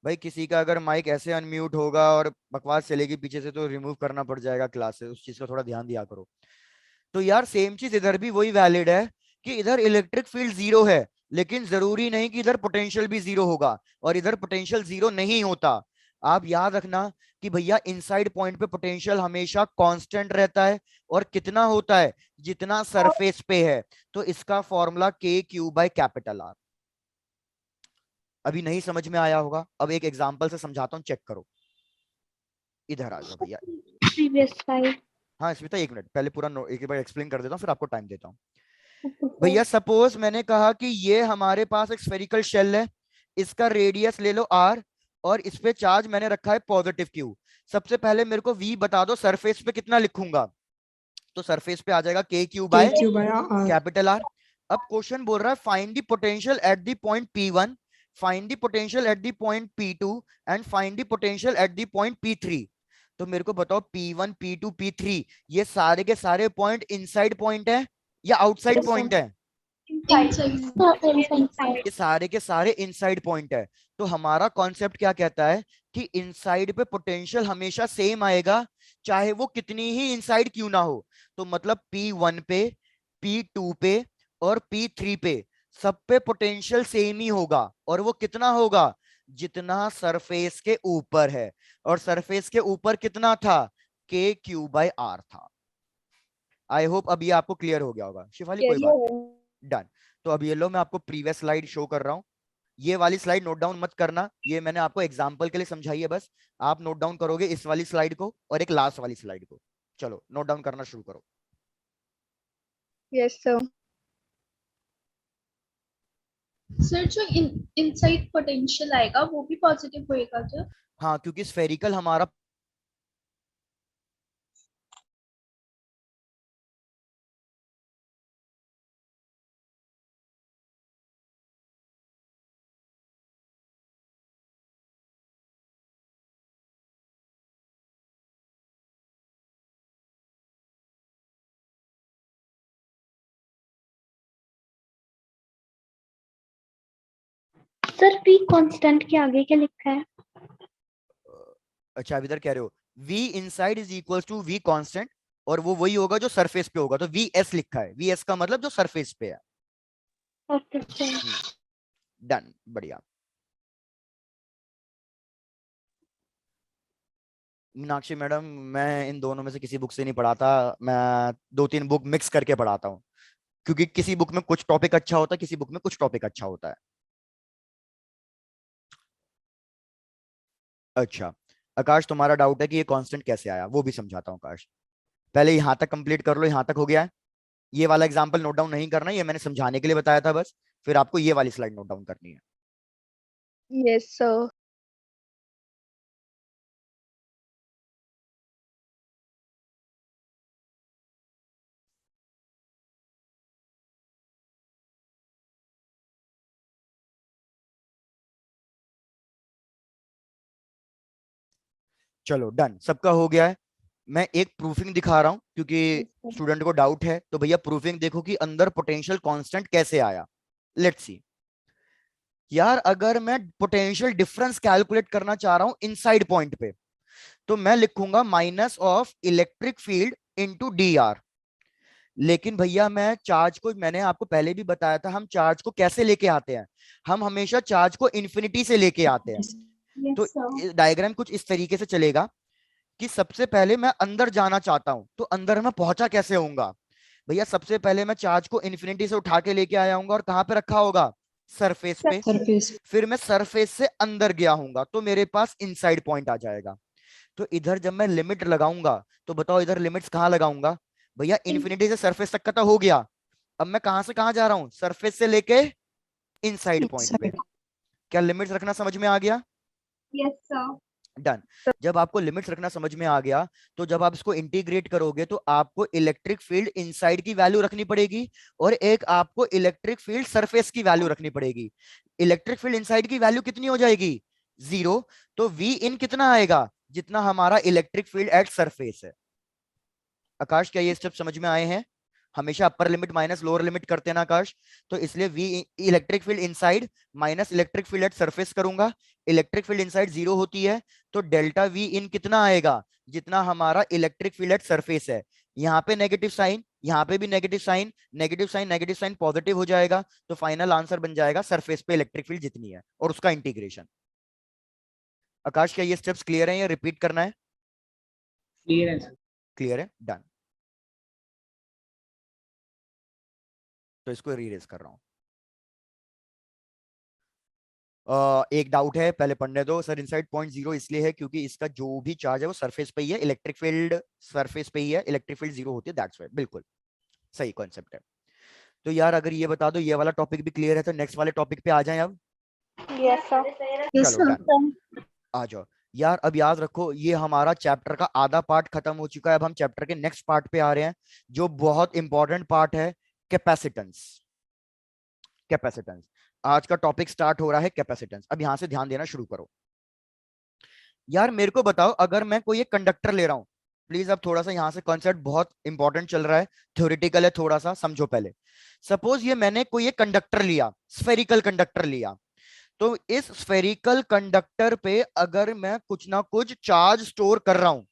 भाई किसी का अगर माइक ऐसे अनम्यूट होगा और बकवास चलेगी पीछे से तो रिमूव करना पड़ जाएगा क्लास से, उस चीज का थोड़ा ध्यान दिया करो। तो यार सेम चीज इधर भी वही वैलिड है कि इधर इलेक्ट्रिक फील्ड जीरो है, लेकिन जरूरी नहीं कि इधर पोटेंशियल भी जीरो होगा, और इधर पोटेंशियल जीरो नहीं होता। आप याद रखना कि भैया इनसाइड पॉइंट पे पोटेंशियल हमेशा कांस्टेंट रहता है, और कितना होता है, जितना सरफेस पे है। तो इसका फॉर्मूला के क्यू बाय कैपिटल आर। अभी नहीं समझ में आया होगा, अब एक एग्जांपल से समझाता हूं, चेक करो। इधर आ जाओ भैया। Previous slide. हाँ स्मिता, एक मिनट, पहले पूरा एक बार एक्सप्लेन कर देता हूँ, फिर आपको टाइम देता हूँ। भैया सपोज मैंने कहा कि ये हमारे पास एक स्फेरिकल शेल है, इसका रेडियस ले लो आर, और इस पे चार्ज मैंने रखा है पॉजिटिव क्यू। सबसे पहले मेरे को वी बता दो, सरफेस पे कितना लिखूंगा? तो सरफेस पे आ जाएगा K Q by R. Capital R. अब क्वेश्चन बोल रहा है find the potential at the point P1, find the potential at the point P2 and find the potential at the point P3। तो मेरे को बताओ P1 P2 P3 ये सारे के सारे पॉइंट इनसाइड पॉइंट है या आउटसाइड पॉइंट है? ये सारे के सारे इनसाइड पॉइंट है। तो हमारा कॉन्सेप्ट क्या कहता है कि इनसाइड पे पोटेंशियल हमेशा सेम आएगा, चाहे वो कितनी ही इनसाइड क्यों ना हो। तो मतलब P1 पे, P2 पे और P3 पे सब पे पोटेंशियल सेम ही होगा, और वो कितना होगा? जितना सरफेस के ऊपर है, और सरफेस के ऊपर कितना था? के क्यू बाय आर था। आई होप अब ये आपको क्लियर हो गया होगा। शिफाली कोई बात नहीं, डन। तो अब ये लो, मैं आपको प्रीवियस स्लाइड शो कर रहा हूँ। ये वाली स्लाइड नोट डाउन मत करना, ये मैंने आपको एग्जांपल के लिए समझाई है बस। आप नोट डाउन करोगे इस वाली स्लाइड को और एक लास्ट वाली स्लाइड को। चलो नोट डाउन करना शुरू करो। Yes, sir. सर जो इनसाइड पोटेंशियल आएगा वो भी पॉजिटिव होएगा क्या? हाँ, क्योंकि स्फेरिकल हमारा सर पी कांस्टेंट के आगे क्या लिखा है? अच्छा, इधर कह रहे हो v inside is equal to v constant, और वो वही होगा जो सरफेस पे होगा। तो वी एस लिखा है, वी एस का मतलब जो सरफेस पे है। Okay sir. डन, बढ़िया। मीनाक्षी मैडम, मैं इन दोनों में से किसी बुक से नहीं पढ़ाता, मैं 2-3 बुक मिक्स करके पढ़ाता हूँ, क्योंकि किसी बुक में कुछ टॉपिक अच्छा होता है, किसी बुक में कुछ टॉपिक अच्छा होता है। अच्छा आकाश, तुम्हारा डाउट है कि ये कांस्टेंट कैसे आया, वो भी समझाता हूँ आकाश। पहले यहाँ तक कंप्लीट कर लो, यहाँ तक हो गया है। ये वाला एग्जांपल नोट डाउन नहीं करना, ये मैंने समझाने के लिए बताया था बस। फिर आपको ये वाली स्लाइड नोट डाउन करनी है। Yes, sir. चलो डन, सबका हो गया है। मैं एक प्रूफिंग दिखा रहा हूं क्योंकि स्टूडेंट को डाउट है। तो भैया प्रूफिंग देखो कि अंदर पोटेंशियल कांस्टेंट कैसे आया। Let's see. यार अगर मैं पोटेंशियल डिफरेंस कैलकुलेट करना चाह रहा हूं इनसाइड पॉइंट पे, तो मैं लिखूंगा minus of electric field into D R. लेकिन भैया मैं चार्ज को, मैंने आपको पहले भी बताया था, हम चार्ज को कैसे लेके आते हैं? हम हमेशा चार्ज को इन्फिनिटी से लेके आते हैं। तो डायग्राम कुछ इस तरीके से चलेगा कि सबसे पहले मैं अंदर जाना चाहता हूं, तो अंदर मैं पहुंचा कैसे होऊंगा? भैया सबसे पहले मैं चार्ज को इन्फिनिटी से उठा के लेके आया हूंगा, और कहां पे रखा होगा? सरफेस पे। Surface. फिर मैं सरफेस से अंदर गया हूंगा, तो मेरे पास इनसाइड पॉइंट आ जाएगा। तो इधर जब मैं लिमिट लगाऊंगा, तो बताओ इधर लिमिट्स कहां लगाऊंगा? भैया इन्फिनिटी से सरफेस तक का तो हो गया। अब मैं कहां से कहां जा रहा हूं? सरफेस से लेके इनसाइड पॉइंट पे। Inside. क्या लिमिट्स रखना समझ में आ गया? Yes sir. डन। जब आपको लिमिट्स रखना समझ में आ गया, तो जब आप इसको इंटीग्रेट करोगे तो आपको इलेक्ट्रिक फील्ड इनसाइड की वैल्यू रखनी पड़ेगी, और एक आपको इलेक्ट्रिक फील्ड सरफेस की वैल्यू रखनी पड़ेगी। इलेक्ट्रिक फील्ड इनसाइड की वैल्यू कितनी हो जाएगी? 0। तो वी इन कितना आएगा? जितना हमारा इलेक्ट्रिक फील्ड एट सरफेस है। आकाश, क्या ये स्टेप समझ में आए हैं? हमेशा upper limit minus lower limit करते हैं ना आकाश। तो इसलिए V electric field inside minus electric field at surface करूंगा, इलेक्ट्रिक फील्ड इनसाइड 0 होती है, तो डेल्टा वी इन कितना आएगा, जितना हमारा इलेक्ट्रिक फील्ड एट सरफेस है। यहाँ पे नेगेटिव साइन, यहाँ पे भी negative sign, negative sign positive हो जाएगा, तो फाइनल आंसर बन जाएगा सरफेस पे इलेक्ट्रिक फील्ड जितनी है और उसका इंटीग्रेशन। आकाश क्या ये स्टेप्स क्लियर है या रिपीट करना है? क्लियर है सर। क्लियर है, डन। तो इसको रीरेज कर रहा हूं। एक डाउट है, पहले पढ़ने दो सर। इनसाइड 0.0 इसलिए है क्योंकि इसका जो भी चार्ज है वो सरफेस पे ही है, इलेक्ट्रिक फील्ड सरफेस पे ही है, इलेक्ट्रिक फील्ड 0 होती है, दैट्स व्हाई। बिल्कुल सही कॉन्सेप्ट है। तो यार अगर ये बता दो ये वाला टॉपिक भी क्लियर है तो नेक्स्ट वाले टॉपिक पे आ जाएं अब। Yes, sir. Yes, चलो sir. डन, आ जाओ। यार अब याद रखो ये हमारा चैप्टर का आधा पार्ट खत्म हो चुका है, अब हम चैप्टर के नेक्स्ट पार्ट पे आ रहे हैं जो बहुत इंपॉर्टेंट पार्ट है, कैपेसिटेंस। कैपेसिटेंस आज का टॉपिक स्टार्ट हो रहा है, कैपेसिटेंस। अब यहां से ध्यान देना शुरू करो। यार मेरे को बताओ अगर मैं कोई एक कंडक्टर ले रहा हूं, प्लीज अब थोड़ा सा यहां से कॉन्सेप्ट बहुत इंपॉर्टेंट चल रहा है, थ्योरेटिकल है, थोड़ा सा समझो पहले। सपोज ये मैंने कोई एक कंडक्टर लिया, स्फेरिकल कंडक्टर लिया, तो इस स्फेरिकल कंडक्टर पे अगर मैं कुछ ना कुछ चार्ज स्टोर कर रहा हूं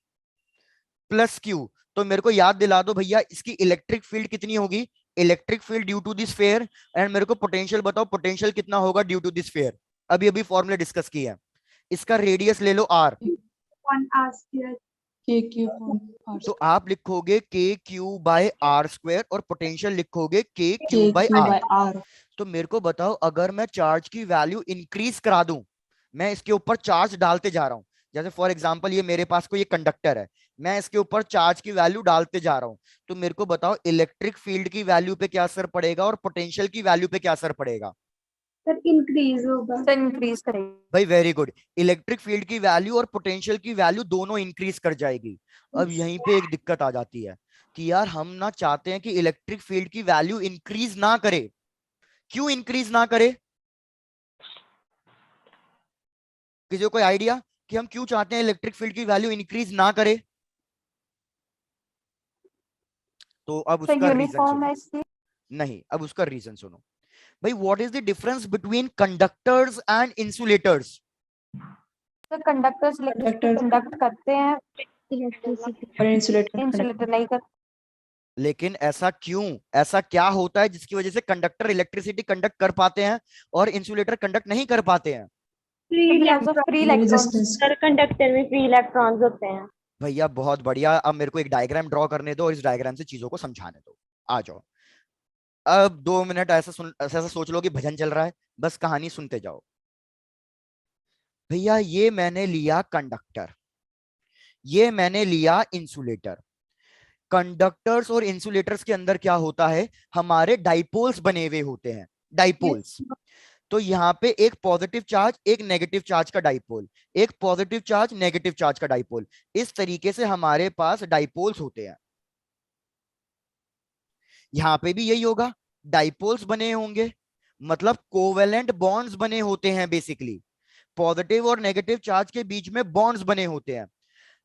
प्लस क्यू, तो मेरे को याद दिला दो भैया इसकी इलेक्ट्रिक फील्ड कितनी होगी, electric field due to this sphere, and मेरे को पोटेंशियल बताओ पोटेंशियल कितना होगा ड्यू टू दिस स्फीयर। अभी अभी फॉर्मूले डिस्कस किए हैं। इसका रेडियस ले लो आर, तो आप लिखोगे के क्यू बाय आर स्क्वायर और पोटेंशियल लिखोगे के क्यू बाय आर। तो मेरे को बताओ अगर मैं चार्ज की वैल्यू इंक्रीज करा दूं, मैं इसके ऊपर चार्ज डालते जा रहा हूं, जैसे फॉर एग्जांपल ये मेरे पास कोई कंडक्टर है, मैं इसके ऊपर चार्ज की वैल्यू डालते जा रहा हूं, तो मेरे को बताओ इलेक्ट्रिक फील्ड की वैल्यू पे क्या असर पड़ेगा और पोटेंशियल की वैल्यू पे क्या असर पड़ेगा? सर इंक्रीज होगा। सर इंक्रीज करेंगे। भाई वेरी गुड, इलेक्ट्रिक फील्ड की वैल्यू और पोटेंशियल की वैल्यू दोनों इंक्रीज कर जाएगी। अब यहीं पे एक दिक्कत आ जाती है कि यार हम ना चाहते हैं कि इलेक्ट्रिक फील्ड की वैल्यू इंक्रीज ना करे। क्यों इंक्रीज ना करे? किसी को कोई आइडिया कि हम क्यों चाहते हैं इलेक्ट्रिक फील्ड की वैल्यू इंक्रीज ना करे? तो अब उसका रीजन यूनिफॉर्म सुनो। है इसलिए। नहीं, अब उसका रीजन सुनो भाई। What is the difference between conductors and insulators? तो कंडक्टर्स इलेक्ट्रिसिटी कंडक्ट करते हैं, और इंसुलेटर इंसुलेटर नहीं करते। लेकिन ऐसा क्यों, ऐसा क्या होता है जिसकी वजह से कंडक्टर इलेक्ट्रिसिटी कंडक्ट कर पाते हैं और इंसुलेटर कंडक्ट नहीं कर पाते हैं? Free electrons. सर कंडक्टर में फ्री इलेक्ट्रॉन्स होते हैं। भैया बहुत बढ़िया, अब मेरे को एक डायग्राम ड्रॉ करने दो और इस डायग्राम से चीजों को समझाने दो। आ जाओ। अब 2 मिनट ऐसा सोच लो कि भजन चल रहा है, बस कहानी सुनते जाओ। भैया ये मैंने लिया कंडक्टर, ये मैंने लिया इंसुलेटर। कंडक्टर्स और इंसुलेटर्स के अंदर क्या होता है, हमारे डाइपोल्स बने हुए होते हैं, डाइपोल्स। तो यहाँ पे एक पॉजिटिव चार्ज एक नेगेटिव चार्ज का डाइपोल, एक पॉजिटिव चार्ज नेगेटिव चार्ज का डाइपोल, इस तरीके से हमारे पास डाइपोल्स होते हैं। यहां पे भी यही होगा, डाइपोल्स बने होंगे, मतलब कोवेलेंट बॉन्ड्स बने होते हैं बेसिकली, पॉजिटिव और नेगेटिव चार्ज के बीच में बॉन्ड्स बने होते हैं।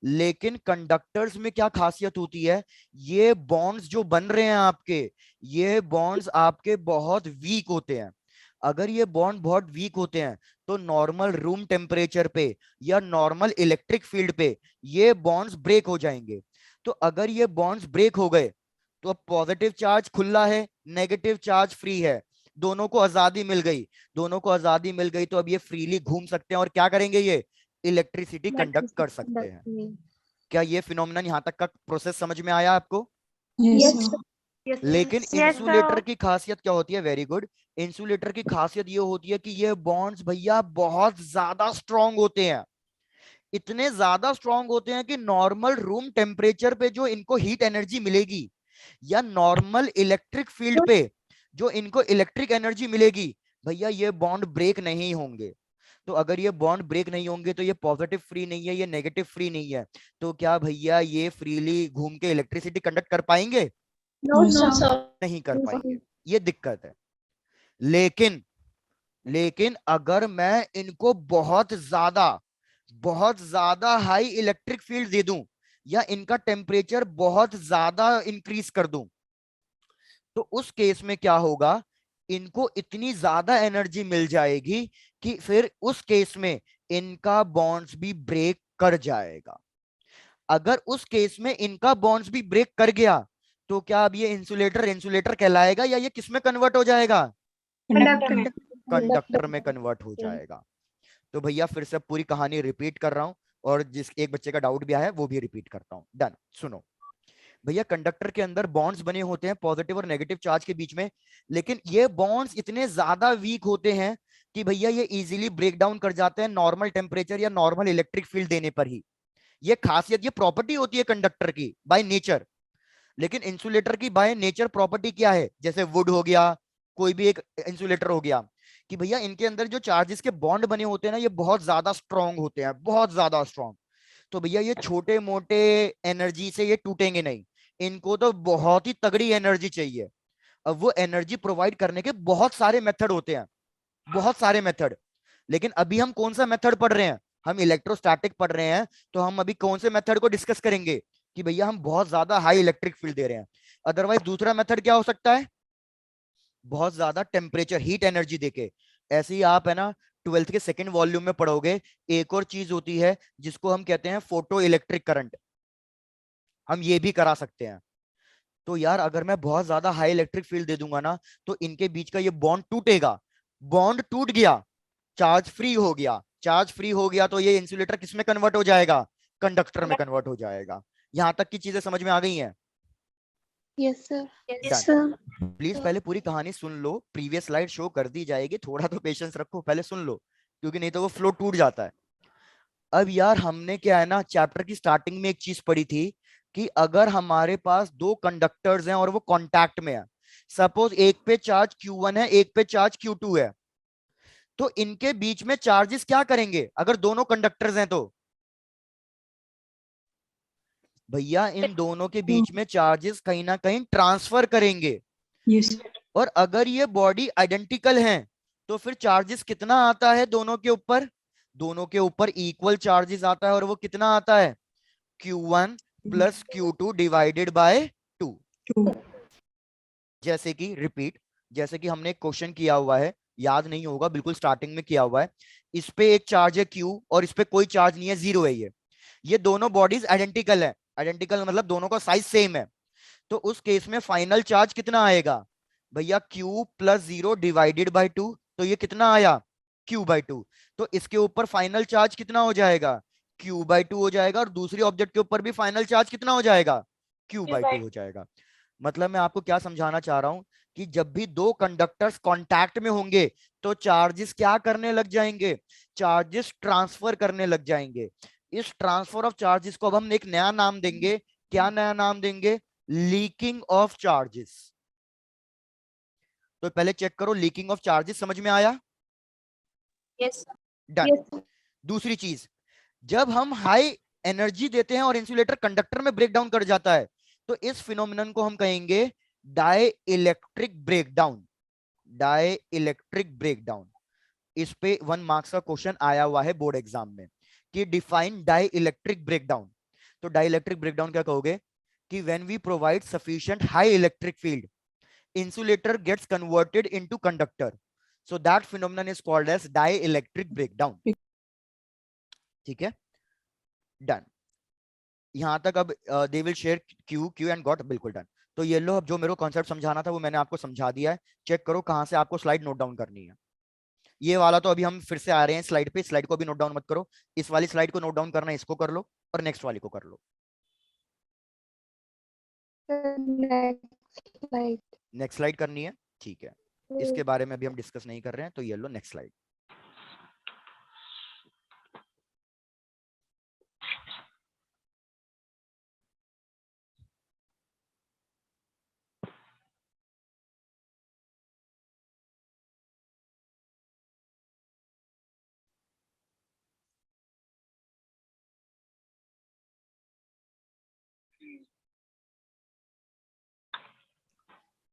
लेकिन कंडक्टर्स में क्या खासियत होती है, ये बॉन्ड्स जो बन रहे हैं आपके, ये बॉन्ड्स आपके बहुत वीक होते हैं। अगर ये बॉन्ड बहुत वीक होते हैं तो नॉर्मल रूम टेम्परेचर पे या नॉर्मल इलेक्ट्रिक फील्ड पे ये बॉन्ड्स ब्रेक हो जाएंगे। तो अगर ये बॉन्ड्स ब्रेक हो गए तो अब पॉजिटिव चार्ज खुला है, नेगेटिव चार्ज फ्री है, दोनों को आजादी मिल गई, दोनों को आजादी मिल गई, तो अब ये फ्रीली घूम सकते हैं और क्या करेंगे, ये इलेक्ट्रिसिटी कंडक्ट कर सकते हैं। क्या ये फिनोमिनन यहां तक का प्रोसेस समझ में आया आपको? लेकिन इंसुलेटर की खासियत क्या होती है? वेरी गुड, इंसुलेटर की खासियत ये होती है कि ये बॉन्ड्स भैया बहुत ज्यादा स्ट्रांग होते हैं, इतने ज्यादा स्ट्रांग होते हैं कि नॉर्मल रूम टेम्परेचर पे जो इनको हीट एनर्जी मिलेगी या नॉर्मल इलेक्ट्रिक फील्ड पे जो इनको इलेक्ट्रिक एनर्जी मिलेगी, भैया ये बॉन्ड ब्रेक नहीं होंगे। तो अगर ये बॉन्ड ब्रेक नहीं होंगे तो ये पॉजिटिव फ्री नहीं है, ये नेगेटिव फ्री नहीं है, तो क्या भैया ये फ्रीली घूम के इलेक्ट्रिसिटी कंडक्ट कर पाएंगे? नो सर, नहीं कर पाएंगे, ये दिक्कत है। लेकिन अगर मैं इनको बहुत ज्यादा हाई इलेक्ट्रिक फील्ड दे दूं या इनका टेम्परेचर बहुत ज्यादा इंक्रीज कर दूं, तो उस केस में क्या होगा, इनको इतनी ज्यादा एनर्जी मिल जाएगी कि फिर उस केस में इनका बॉन्ड्स भी ब्रेक कर जाएगा। अगर उस केस में इनका बॉन्ड्स भी ब्रेक कर गया तो क्या अब ये इंसुलेटर इंसुलेटर कहलाएगा या ये किस में कन्वर्ट हो जाएगा? कंडक्टर कंडक्टर में कन्वर्ट हो जाएगा। तो भैया फिर से पूरी कहानी रिपीट कर रहा हूं, और जिस एक बच्चे का डाउट भी आया है वो भी रिपीट करता हूं। डन। सुनो भैया, कंडक्टर के अंदर बॉन्ड्स बने होते हैं पॉजिटिव और नेगेटिव चार्ज के बीच में, लेकिन ये बॉन्ड्स इतने ज्यादा वीक होते हैं कि भैया ये इजीली ब्रेक डाउन कर जाते हैं नॉर्मल टेम्परेचर या नॉर्मल इलेक्ट्रिक फील्ड देने पर ही। ये खासियत, ये प्रॉपर्टी होती है कंडक्टर की बाय नेचर। लेकिन इंसुलेटर की बाय नेचर प्रॉपर्टी क्या है, जैसे वुड हो गया, कोई भी एक इंसुलेटर हो गया, कि भैया इनके अंदर जो चार्जेस के बॉन्ड बने होते हैं ना, ये बहुत ज्यादा स्ट्रांग होते हैं, बहुत ज्यादा स्ट्रांग। तो भैया ये छोटे मोटे एनर्जी से ये टूटेंगे नहीं, इनको तो बहुत ही तगड़ी एनर्जी चाहिए। अब वो एनर्जी प्रोवाइड करने के बहुत सारे मेथड होते हैं, बहुत सारे मेथड। लेकिन अभी हम कौन सा मेथड पढ़ रहे हैं, हम इलेक्ट्रोस्टैटिक पढ़ रहे हैं। तो हम अभी कौन से मेथड को डिस्कस करेंगे कि भैया हम बहुत ज्यादा हाई इलेक्ट्रिक फील्ड दे रहे हैं। अदरवाइज दूसरा मेथड क्या हो सकता है, बहुत ज्यादा टेम्परेचर हीट एनर्जी देके। ऐसे ही आप है ना 12th के सेकंड वॉल्यूम में पढ़ोगे, एक और चीज होती है जिसको हम कहते हैं फोटो इलेक्ट्रिक करंट, हम ये भी करा सकते हैं। तो यार अगर मैं बहुत ज्यादा हाई इलेक्ट्रिक फील्ड दे दूंगा ना, तो इनके बीच का ये बॉन्ड टूटेगा, बॉन्ड टूट गया, चार्ज फ्री हो गया, चार्ज फ्री हो गया तो ये इंसुलेटर किस में कन्वर्ट हो जाएगा, कंडक्टर में कन्वर्ट हो जाएगा। यहां तक की चीजें समझ में आ गई हैं? Yes sir. डन। प्लीज पहले पूरी कहानी सुन लो, प्रीवियस स्लाइड शो कर दी जाएगी, थोड़ा तो पेशेंस रखो, पहले सुन लो, क्योंकि नहीं तो वो फ्लो टूट जाता है। अब यार हमने क्या है ना, चैप्टर की स्टार्टिंग में एक चीज पढ़ी थी कि अगर हमारे पास दो कंडक्टर्स हैं और वो कांटेक्ट में है, सपोज एक पे चार्ज Q1 है, एक पे चार्ज Q2 है, तो इनके बीच में चार्जेस क्या करेंगे अगर दोनों कंडक्टर्स हैं तो? भैया इन दोनों के बीच में चार्जेस कहीं ना कहीं ट्रांसफर करेंगे। यस और अगर ये बॉडी आइडेंटिकल हैं तो फिर चार्जेस कितना आता है दोनों के ऊपर, दोनों के ऊपर इक्वल चार्जेस आता है, और वो कितना आता है, Q1 plus Q2 divided by 2। 2 जैसे कि रिपीट, जैसे कि हमने एक क्वेश्चन किया हुआ है, याद नहीं होगा, बिल्कुल स्टार्टिंग में किया हुआ है। इस पे एक चार्ज है Q और इस पे कोई चार्ज नहीं है, जीरो है। ये दोनों बॉडीज आइडेंटिकल है, आइडेंटिकल मतलब दोनों का साइज सेम है। तो उस केस में फाइनल चार्ज कितना आएगा भैया, Q प्लस 0 डिवाइडेड बाई 2। तो ये कितना आया, Q/2। तो इसके ऊपर फाइनल चार्ज कितना हो जाएगा, Q/2 हो जाएगा, और दूसरी ऑब्जेक्ट के ऊपर भी फाइनल चार्ज कितना हो जाएगा, Q/2 हो जाएगा। मतलब मैं आपको क्या समझाना चाह रहा हूं कि जब भी दो कंडक्टर्स कांटेक्ट में होंगे तो चार्जेस क्या करने लग जाएंगे, चार्जेस ट्रांसफर करने लग जाएंगे। इस ट्रांसफर ऑफ चार्जेस को अब हम एक नया नाम देंगे, क्या नया नाम देंगे, लीकिंग ऑफ चार्जेस। तो पहले चेक करो, लीकिंग ऑफ चार्जेस समझ में आया? Yes done. दूसरी चीज, जब हम हाई एनर्जी देते हैं और इंसुलेटर कंडक्टर में ब्रेक डाउन कर जाता है, तो इस फिनोमिनन को हम कहेंगे dielectric breakdown. Dielectric breakdown, इस पे 1 मार्क्स का क्वेश्चन आया हुआ है बोर्ड एग्जाम में कि डिफाइन डाई इलेक्ट्रिक ब्रेकडाउन। तो डाई इलेक्ट्रिक ब्रेकडाउन क्या कहोगे कि when we provide sufficient high electric field, insulator gets converted into conductor, so that phenomenon is called as dielectric breakdown। ठीक है, डन। यहां तक अब they will share Q and got, बिल्कुल डन। तो ये लो, अब जो मेरे को कॉन्सेप्ट समझाना था वो मैंने आपको समझा दिया है। चेक करो कहां से आपको स्लाइड नोट डाउन करनी है। ये वाला तो अभी हम फिर से आ रहे हैं स्लाइड पे, स्लाइड को भी नोट डाउन मत करो, इस वाली स्लाइड को नोट डाउन करना है, इसको कर लो, और नेक्स्ट वाली को कर लो। नेक्स्ट स्लाइड करनी है, ठीक है, इसके बारे में अभी हम डिस्कस नहीं कर रहे हैं, तो ये लो नेक्स्ट स्लाइड।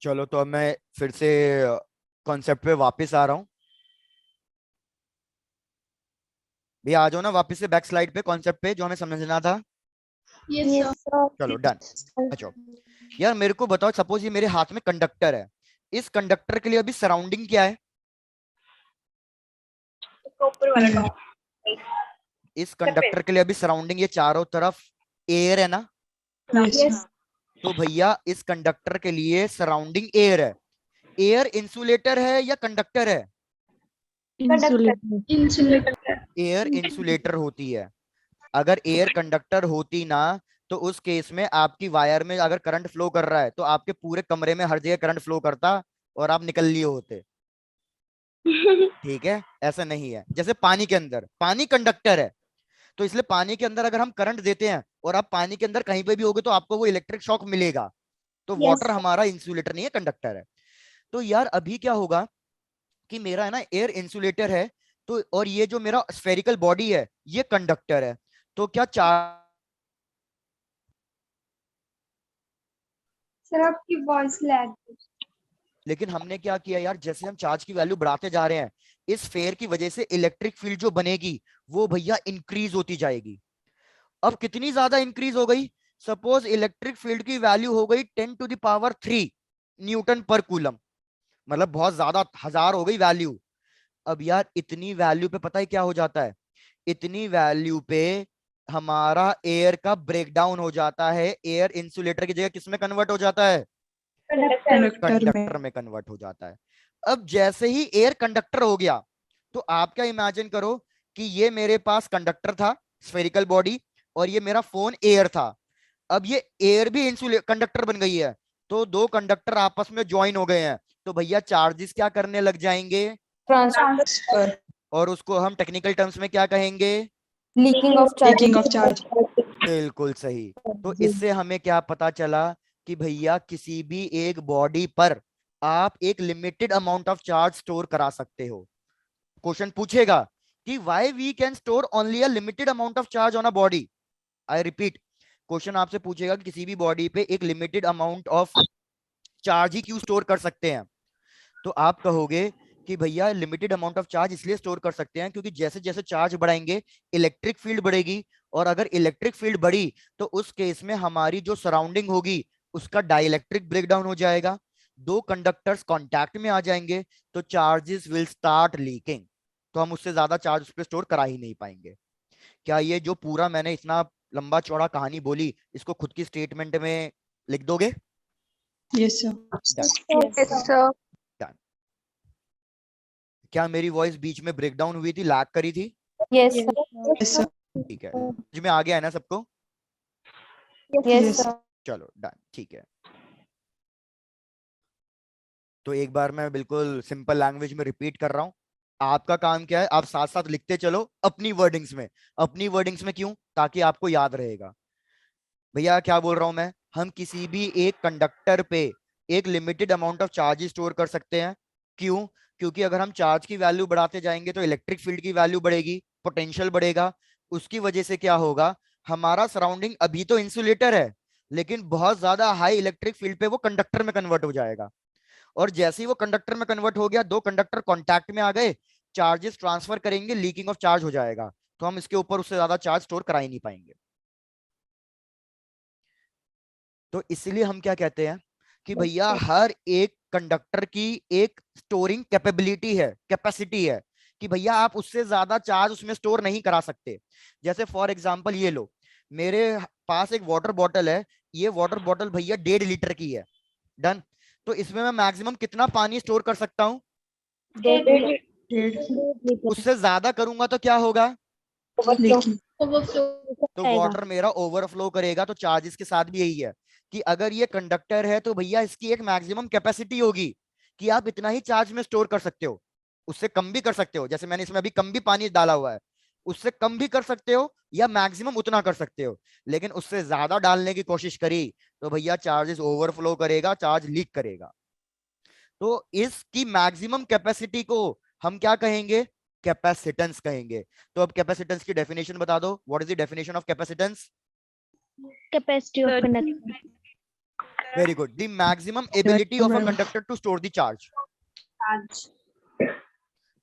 चलो तो अब मैं फिर से कॉन्सेप्ट पे वापस आ रहा हूं। भैया आ जाओ ना वापस से बैक स्लाइड पे, कॉन्सेप्ट पे जो हमें समझना था। Yes sir. चलो डन। अच्छा, यार मेरे को बताओ, सपोज ये मेरे हाथ में कंडक्टर है, इस कंडक्टर के लिए अभी सराउंडिंग क्या है? ऊपर वाला टॉप इस कंडक्टर के लिए अभी सराउंडिंग ये चारों तरफ एयर है ना? Yes. तो भैया इस कंडक्टर के लिए सराउंडिंग एयर है। एयर इंसुलेटर है या कंडक्टर है? Insulator. insulator. एयर इंसुलेटर होती है। अगर एयर कंडक्टर होती ना, तो उस केस में आपकी वायर में अगर करंट फ्लो कर रहा है तो आपके पूरे कमरे में हर जगह करंट फ्लो करता और आप निकल लिए होते। ठीक है, ऐसा नहीं है। जैसे पानी के अंदर, पानी कंडक्टर है, तो इसलिए पानी के अंदर अगर हम करंट देते हैं और आप पानी के अंदर कहीं पे भी होगे तो आपको वो इलेक्ट्रिक शॉक मिलेगा। तो वाटर हमारा इंसुलेटर नहीं है, कंडक्टर है। तो यार अभी क्या होगा कि मेरा है ना एयर इंसुलेटर है, तो और ये जो मेरा स्फेरिकल बॉडी है ये कंडक्टर है। तो क्या चार, सर आपकी वॉइस लैग। लेकिन हमने क्या किया यार, जैसे हम चार्ज की वैल्यू बढ़ाते जा रहे हैं, इस फेयर की वजह से इलेक्ट्रिक फील्ड जो बनेगी वो भैया इंक्रीज होती जाएगी। अब कितनी ज्यादा इंक्रीज हो गई? सपोज इलेक्ट्रिक फील्ड की वैल्यू हो गई 10⁻³ न्यूटन पर कूलम, मतलब बहुत ज्यादा, 1000 हो गई वैल्यू। अब यार इतनी वैल्यू पे पता है क्या हो जाता है? इतनी वैल्यू पे हमारा एयर का ब्रेकडाउन हो जाता है। एयर इंसुलेटर की जगह किसमें कन्वर्ट हो जाता है? कंडक्टर में। कंडक्टर में कन्वर्ट हो जाता है। अब जैसे ही एयर कंडक्टर हो गया, तो आप क्या इमेजिन करो कि ये मेरे पास कंडक्टर था, स्फेरिकल बॉडी, और ये मेरा फोन एयर था। अब ये एयर भी इंसुलेट कंडक्टर बन गई है, तो दो कंडक्टर आपस में ज्वाइन हो गए हैं। तो भैया चार्जेस क्या करने लग जाएंगे? ट्रांसफर। और उसको हम टेक्निकल टर्म्स में क्या कहेंगे? Leaking of charge. Taking of charge. बिल्कुल सही। तो इससे हमें क्या पता चला कि भैया किसी भी एक बॉडी पर आप एक limited amount of charge store करा सकते हो। क्वेश्चन पूछेगा कि why we can store only a limited amount of charge on a body. I repeat, question आपसे पूछेगा कि किसी भी बॉडी पे एक लिमिटेड अमाउंट ऑफ चार्ज ही क्यों स्टोर कर सकते हैं? तो आप कहोगे कि भैया लिमिटेड अमाउंट ऑफ चार्ज इसलिए स्टोर कर सकते हैं क्योंकि जैसे जैसे चार्ज बढ़ाएंगे इलेक्ट्रिक फील्ड बढ़ेगी, और अगर इलेक्ट्रिक फील्ड बढ़ी तो उस केस में हमारी जो सराउंडिंग होगी उसका डाइलेक्ट्रिक ब्रेकडाउन हो जाएगा, दो कंडक्टर्स कांटेक्ट में आ जाएंगे, तो चार्जेस विल स्टार्ट लीकिंग। तो हम उससे ज्यादा चार्ज उस पर स्टोर करा ही नहीं पाएंगे। क्या ये जो पूरा मैंने इतना लंबा चौड़ा कहानी बोली, इसको खुद की स्टेटमेंट में लिख दोगे? Yes sir. Done. Done. क्या मेरी वॉइस बीच में ब्रेकडाउन हुई थी, लैग करी थी? Yes yes sir. ठीक है, समझ में आ गया है ना सबको? यस चलो डन, ठीक है। तो एक बार मैं बिल्कुल सिंपल लैंग्वेज में रिपीट कर रहा हूं। आपका काम क्या है, आप साथ साथ लिखते चलो अपनी वर्डिंग्स में। अपनी वर्डिंग्स में क्यों? ताकि आपको याद रहेगा। भैया क्या बोल रहा हूं मैं, हम किसी भी एक कंडक्टर पे एक limited amount of charge store कर सकते हैं। क्यों? क्योंकि अगर हम चार्ज की वैल्यू बढ़ाते जाएंगे तो इलेक्ट्रिक फील्ड की वैल्यू बढ़ेगी, पोटेंशियल बढ़ेगा। उसकी वजह से क्या होगा, हमारा सराउंडिंग अभी तो इंसुलेटर है, लेकिन बहुत ज्यादा हाई इलेक्ट्रिक फील्ड पे वो कंडक्टर में कन्वर्ट हो जाएगा। और जैसे ही वो कंडक्टर में कन्वर्ट हो गया, दो कंडक्टर कॉन्टैक्ट में आ गए, चार्जेस ट्रांसफर करेंगे, लीकिंग ऑफ चार्ज हो जाएगा। तो हम इसके ऊपर उससे ज्यादा चार्ज स्टोर करा ही नहीं पाएंगे। तो इसलिए हम क्या कहते हैं कि भैया हर एक कंडक्टर की एक स्टोरिंग कैपेबिलिटी है, कैपेसिटी है, कि भैया आप उससे ज्यादा चार्ज उसमें स्टोर नहीं करा सकते। जैसे फॉर एग्जांपल ये लो, मेरे पास एक वाटर बॉटल है, ये वाटर बॉटल भैया 1.5 लीटर की है। डन। तो इसमें मैं मैक्सिमम कितना पानी स्टोर कर सकता हूँ? उससे ज्यादा करूंगा तो क्या होगा? Overflow. तो वाटर मेरा ओवरफ्लो करेगा। तो चार्जेस के साथ भी यही है कि अगर ये कंडक्टर है तो भैया इसकी एक मैक्सिमम कैपेसिटी होगी कि आप इतना ही चार्ज में स्टोर कर सकते हो। उससे कम भी कर सकते हो, जैसे मैंने इसमें अभी कम भी पानी डाला हुआ है, उससे कम भी कर सकते हो या मैक्सिमम उतना कर सकते हो। लेकिन उससे ज्यादा डालने की कोशिश करी तो भैया चार्जेस ओवरफ्लो करेगा, चार्ज लीक करेगा। तो इसकी मैक्सिमम कैपेसिटी को हम क्या कहेंगे? कैपेसिटेंस कहेंगे। तो अब कैपेसिटेंस की डेफिनेशन बता दो, what is the definition of capacitance? Capacity of conductor. Very good, the maximum ability of a conductor to store the charge.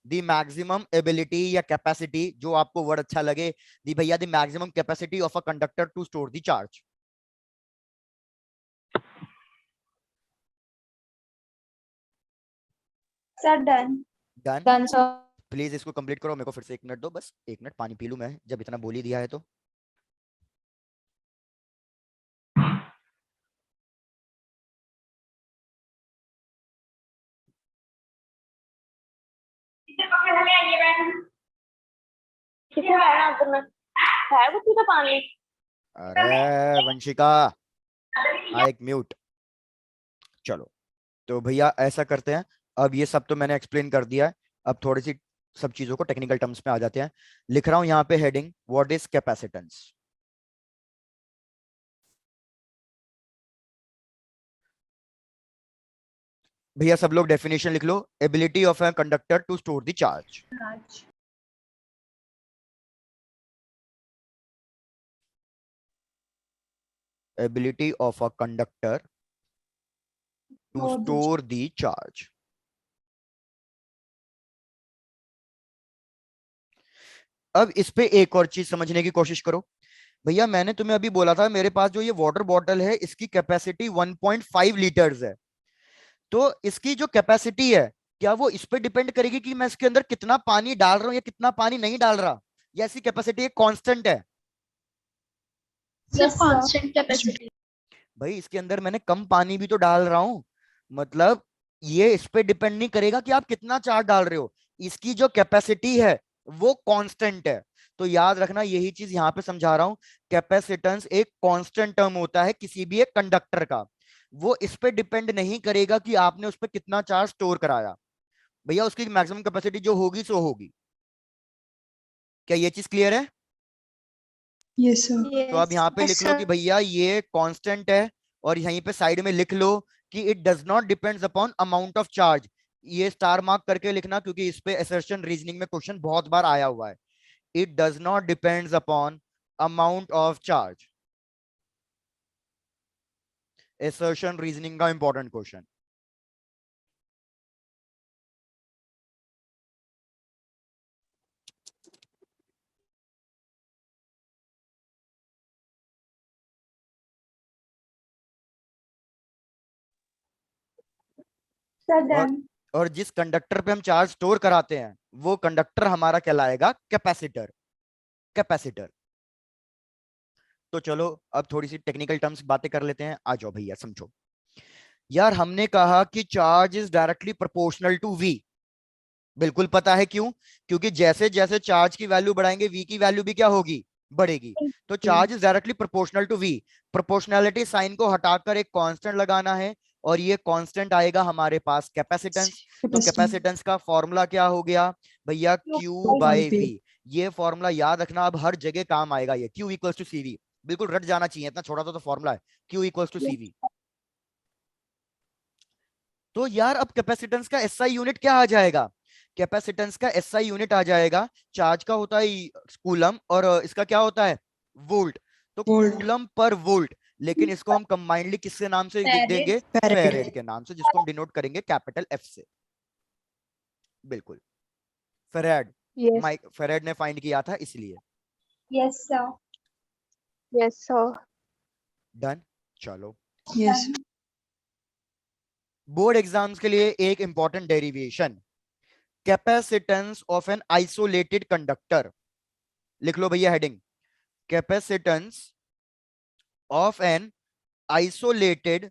The maximum ability या कैपेसिटी, जो आपको वर्ड अच्छा लगे, दी भैया the maximum capacity of a conductor to store the charge. Sir done done. Done sir. Please इसको complete करो, मेरे को फिर से 1 मिनट दो, बस 1 मिनट पानी पी लूं मैं, जब इतना बोल ही दिया है तो। किसे बैठना अंदर में है कुछ तो पानी। अरे वंशिका, एक म्यूट। चलो, तो भैया ऐसा करते हैं, अब ये सब तो मैंने एक्सप्लेन कर दिया है, अब थोड़ी सी सब चीजों को टेक्निकल टर्म्स में आ जाते हैं। लिख रहा हूं यहाँ पे हेडिंग, व्हाट इज कैपेसिटेंस। भैया सब लोग डेफिनेशन लिख लो, ability of a conductor to store the charge. Raj. Ability of a conductor to Or the store the charge. अब इस पे एक और चीज समझने की कोशिश करो। भैया मैंने तुम्हें अभी बोला था मेरे पास जो ये वाटर बॉटल है इसकी कैपेसिटी 1.5 लीटर्स है, तो इसकी जो कैपेसिटी है क्या वो इस पे डिपेंड करेगी कि मैं इसके अंदर कितना पानी डाल रहा हूं या कितना पानी नहीं डाल रहा, या इसकी कैपेसिटी एक कांस्टेंट है? Yes, constant capacity. भाई इसके अंदर मैंने कम पानी भी तो डाल रहा हूं, मतलब ये इस पे डिपेंड नहीं करेगा कि आप कितना चार्ज डाल रहे हो, इसकी जो कैपेसिटी है वो कांस्टेंट है। तो याद रखना यही चीज यहां पे समझा रहा हूं, कैपेसिटेंस एक कांस्टेंट टर्म होता है किसी भी एक कंडक्टर का, वो इस पे डिपेंड नहीं करेगा कि आपने उस पर कितना चार्ज स्टोर कराया, भैया उसकी मैक्सिमम कैपेसिटी जो होगी सो होगी। क्या ये चीज क्लियर है? Yes, sir. तो अब यहाँ पे लिख लो कि भैया ये कांस्टेंट है, और यहीं पे साइड में लिख लो कि it does not depends upon amount of charge. ये स्टार मार्क करके लिखना क्योंकि इस पे असर्शन रीजनिंग में क्वेश्चन बहुत बार आया हुआ है। It does not depends upon amount of charge, assertion reasoning का इंपॉर्टेंट क्वेश्चन। सर और डन। और जिस कंडक्टर पे हम चार्ज स्टोर कराते हैं वो कंडक्टर हमारा कहलाएगा कैपेसिटर। कैपेसिटर। तो चलो अब थोड़ी सी टेक्निकल टर्म्स बातें कर लेते हैं, आ जाओ भैया समझो। यार हमने कहा कि charge is directly proportional to V, बिल्कुल पता है क्यों, क्योंकि जैसे जैसे चार्ज की वैल्यू बढ़ाएंगे वी की वैल्यू भी क्या होगी, बढ़ेगी। तो charge is directly proportional to V, proportionality sign को हटाकर एक कांस्टेंट लगाना है, और ये कांस्टेंट आएगा हमारे पास कैपेसिटेंस। तो Capacity. कैपेसिटेंस का फॉर्मूला क्या हो गया भैया, Q बाय V. V। ये फॉर्मूला याद रखना, अब हर जगह काम आएगा ये, Q इक्वल्स टू CV, बिल्कुल रट जाना चाहिए, इतना छोटा तो फॉर्मूला है, Q इक्वल्स टू CV। तो यार अब कैपेसिटेंस का एसआई यूनिट क्या आ जाएगा, कैपेसिटेंस का एसआई यूनिट आ जाएगा, चार्ज का होता है कूलम और इसका क्या होता है वोल्ट, तो Volt. कूलम पर वोल्ट, लेकिन इसको हम कंबाइंडली किसके नाम से लिख देंगे, Farad. फेरेड के नाम से, जिसको हम डिनोट करेंगे कैपिटल एफ से। बिल्कुल, फेरेड, यस माइक फेरेड ने फाइंड किया था इसलिए। Yes sir yes sir. Done. चलो Yes. बोर्ड एग्जाम्स के लिए एक important derivation, capacitance of an isolated conductor. लिख लो भैया heading, capacitance of an isolated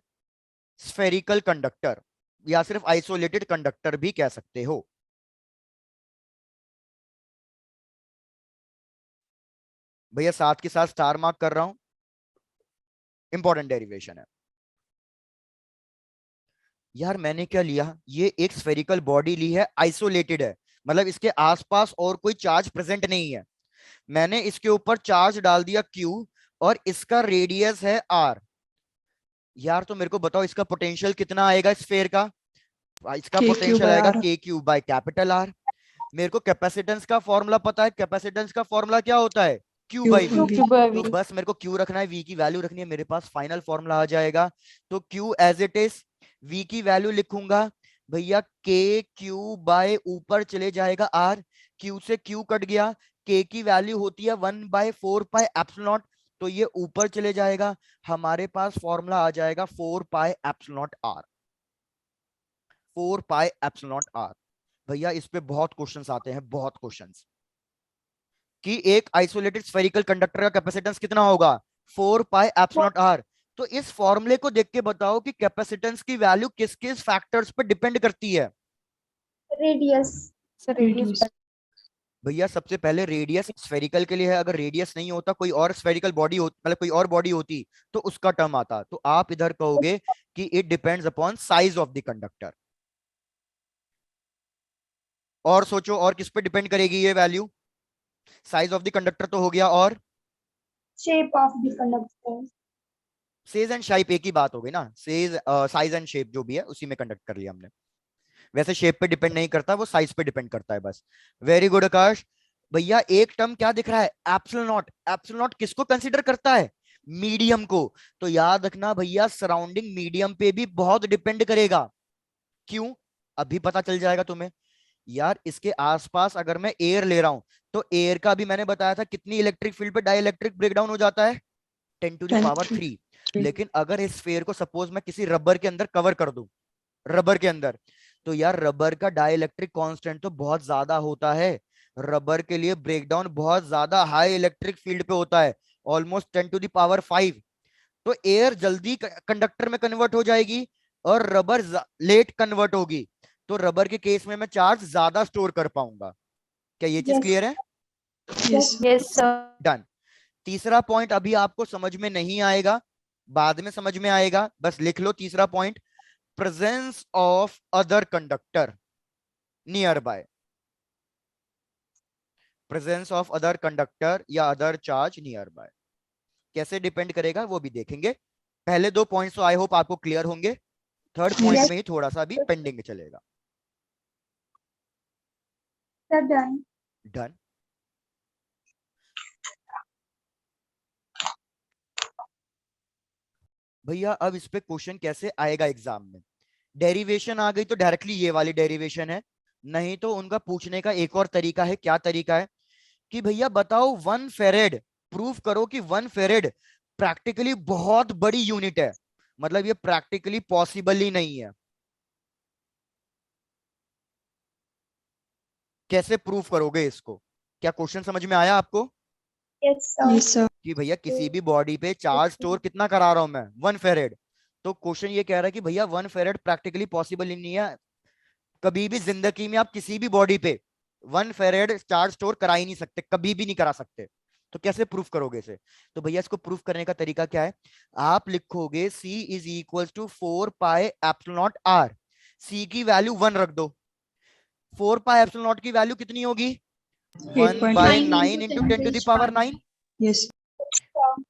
spherical conductor, या सिर्फ आइसोलेटेड कंडक्टर भी कह सकते हो। भैया साथ के साथ स्टार मार्क कर रहा हूं, इंपॉर्टेंट डेरिवेशन है। यार मैंने क्या लिया, ये एक स्फेरिकल बॉडी ली है, आइसोलेटेड है, मतलब इसके आसपास और कोई चार्ज प्रेजेंट नहीं है, मैंने इसके ऊपर चार्ज डाल दिया Q, और इसका रेडियस है R। यार तो मेरे को बताओ इसका पोटेंशियल कितना आएगा स्फेयर का, इसका KQ पोटेंशियल by आएगा R. KQ by capital R। मेरे को कैपेसिटेंस का फॉर्मूला पता है, कैपेसिटेंस का फॉर्मूला क्या होता है, Q by Q V। by तो बस मेरे को Q रखना है, V की वैल्यू रखनी है, मेरे पास फाइनल फॉर्मूला आ जाएगा। तो Q as it is, V की वैल्यू लिखूंगा भैया KQ बाय ऊपर चले जाएगा R, Q से Q कट गया, K की वैल्यू होती है 1/4 पाई एप्सिलॉन नॉट, तो ये ऊपर चले जाएगा, हमारे पास फॉर्मूला आ जाएगा 4 pi epsilon naught R। 4 pi epsilon naught R. भैया इस पे बहुत क्वेश्चंस आते हैं, बहुत क्वेश्चंस, कि एक आइसोलेटेड स्फेरिकल कंडक्टर का कैपेसिटेंस कितना होगा, 4 पाई एप्सिलॉन नॉट आर। तो इस फॉर्मूले को देख के बताओ कि कैपेसिटेंस की वैल्यू किस किस फैक्टर्स पर डिपेंड करती है। रेडियस। Sir radius. Radius. भैया सबसे पहले रेडियस स्फेरिकल के लिए है, अगर रेडियस नहीं होता कोई और स्फेरिकल बॉडी हो, मतलब कोई और बॉडी होती तो उसका टर्म आता। तो आप इधर कहोगे कि it depends upon size of the conductor. और सोचो और किस पे डिपेंड करेगी ये value, size of the conductor तो हो गया, और shape of the conductor. Says and shape एक ही बात हो गई ना, सेज साइज एंड शेप जो भी है उसी में कंडक्ट कर लिया हमने। वैसे शेप पे डिपेंड नहीं करता, वो साइज पे डिपेंड करता है बस। वेरी गुड आकाश। भैया एक टर्म क्या दिख रहा है, एप्सिलॉन नॉट। एप्सिलॉन नॉट किसको कंसीडर करता है, मीडियम को। तो याद रखना भैया सराउंडिंग मीडियम पे भी बहुत डिपेंड करेगा। क्यों, अभी पता चल जाएगा तुम्हें। यार इसके आसपास अगर मैं एयर ले रहा हूं तो एयर का भी मैंने बताया था कितनी इलेक्ट्रिक फील्ड पे डाइलेक्ट्रिक ब्रेकडाउन हो जाता है, 10 टू द 10 पावर to 3। 3. लेकिन अगर इस स्फीयर को सपोज मैं किसी रबर के अंदर कवर कर दूं, रबर के अंदर, तो यार रबर का डाइलेक्ट्रिक कांस्टेंट तो बहुत ज्यादा होता है। रबर के लिए ब्रेकडाउन बहुत ज्यादा हाई इलेक्ट्रिक फील्ड पे होता है, ऑलमोस्ट 10 टू द पावर 5। तो एयर जल्दी कंडक्टर में कन्वर्ट हो जाएगी और रबर लेट कन्वर्ट होगी। तो रबर के केस में मैं चार्ज ज्यादा स्टोर कर पाऊंगा। क्या ये चीज क्लियर है? Yes, sir. Yes sir. Done. तीसरा पॉइंट अभी आपको समझ में नहीं आएगा, बाद में समझ में आएगा, बस लिख लो तीसरा point, presence of other conductor near by. Presence of other conductor या अदर चार्ज नियर बाय कैसे डिपेंड करेगा वो भी देखेंगे। पहले दो पॉइंट्स तो आई होप आपको क्लियर होंगे, थर्ड पॉइंट Yes. में ही थोड़ा सा भी पेंडिंग चलेगा। Sir done. डन। भैया अब इस पे क्वेश्चन कैसे आएगा एग्जाम में, डेरिवेशन आ गई तो डायरेक्टली ये वाली डेरिवेशन है, नहीं तो उनका पूछने का एक और तरीका है। क्या तरीका है कि भैया बताओ 1 फेरेड, प्रूफ करो कि 1 फेरेड प्रैक्टिकली बहुत बड़ी यूनिट है, मतलब ये प्रैक्टिकली पॉसिबल ही नहीं है। कैसे प्रूफ करोगे इसको, क्या क्वेश्चन समझ में आया आपको? Yes sir. Yes, sir. कि भैया किसी भी बॉडी पे चार्ज स्टोर कितना करा रहा हूं मैं, 1 फेरेड। तो क्वेश्चन ये कह रहा है कि भैया 1 फेरेड प्रैक्टिकली पॉसिबल ही नहीं है, कभी भी जिंदगी में आप किसी भी बॉडी पे 1 फेरेड चार्ज स्टोर करा ही नहीं सकते, कभी भी नहीं करा सकते। तो कैसे प्रूफ करोगे इसे? तो भैया इसको प्रूफ करने का तरीका क्या है, आप लिखोगे C is equal to 4 pi epsilon naught R. C की वैल्यू 1 रख दो, 4 पाई एप्सिलॉन नॉट की वैल्यू कितनी होगी, 1 by 8.9. 9 into 10 to the power 9 Yes.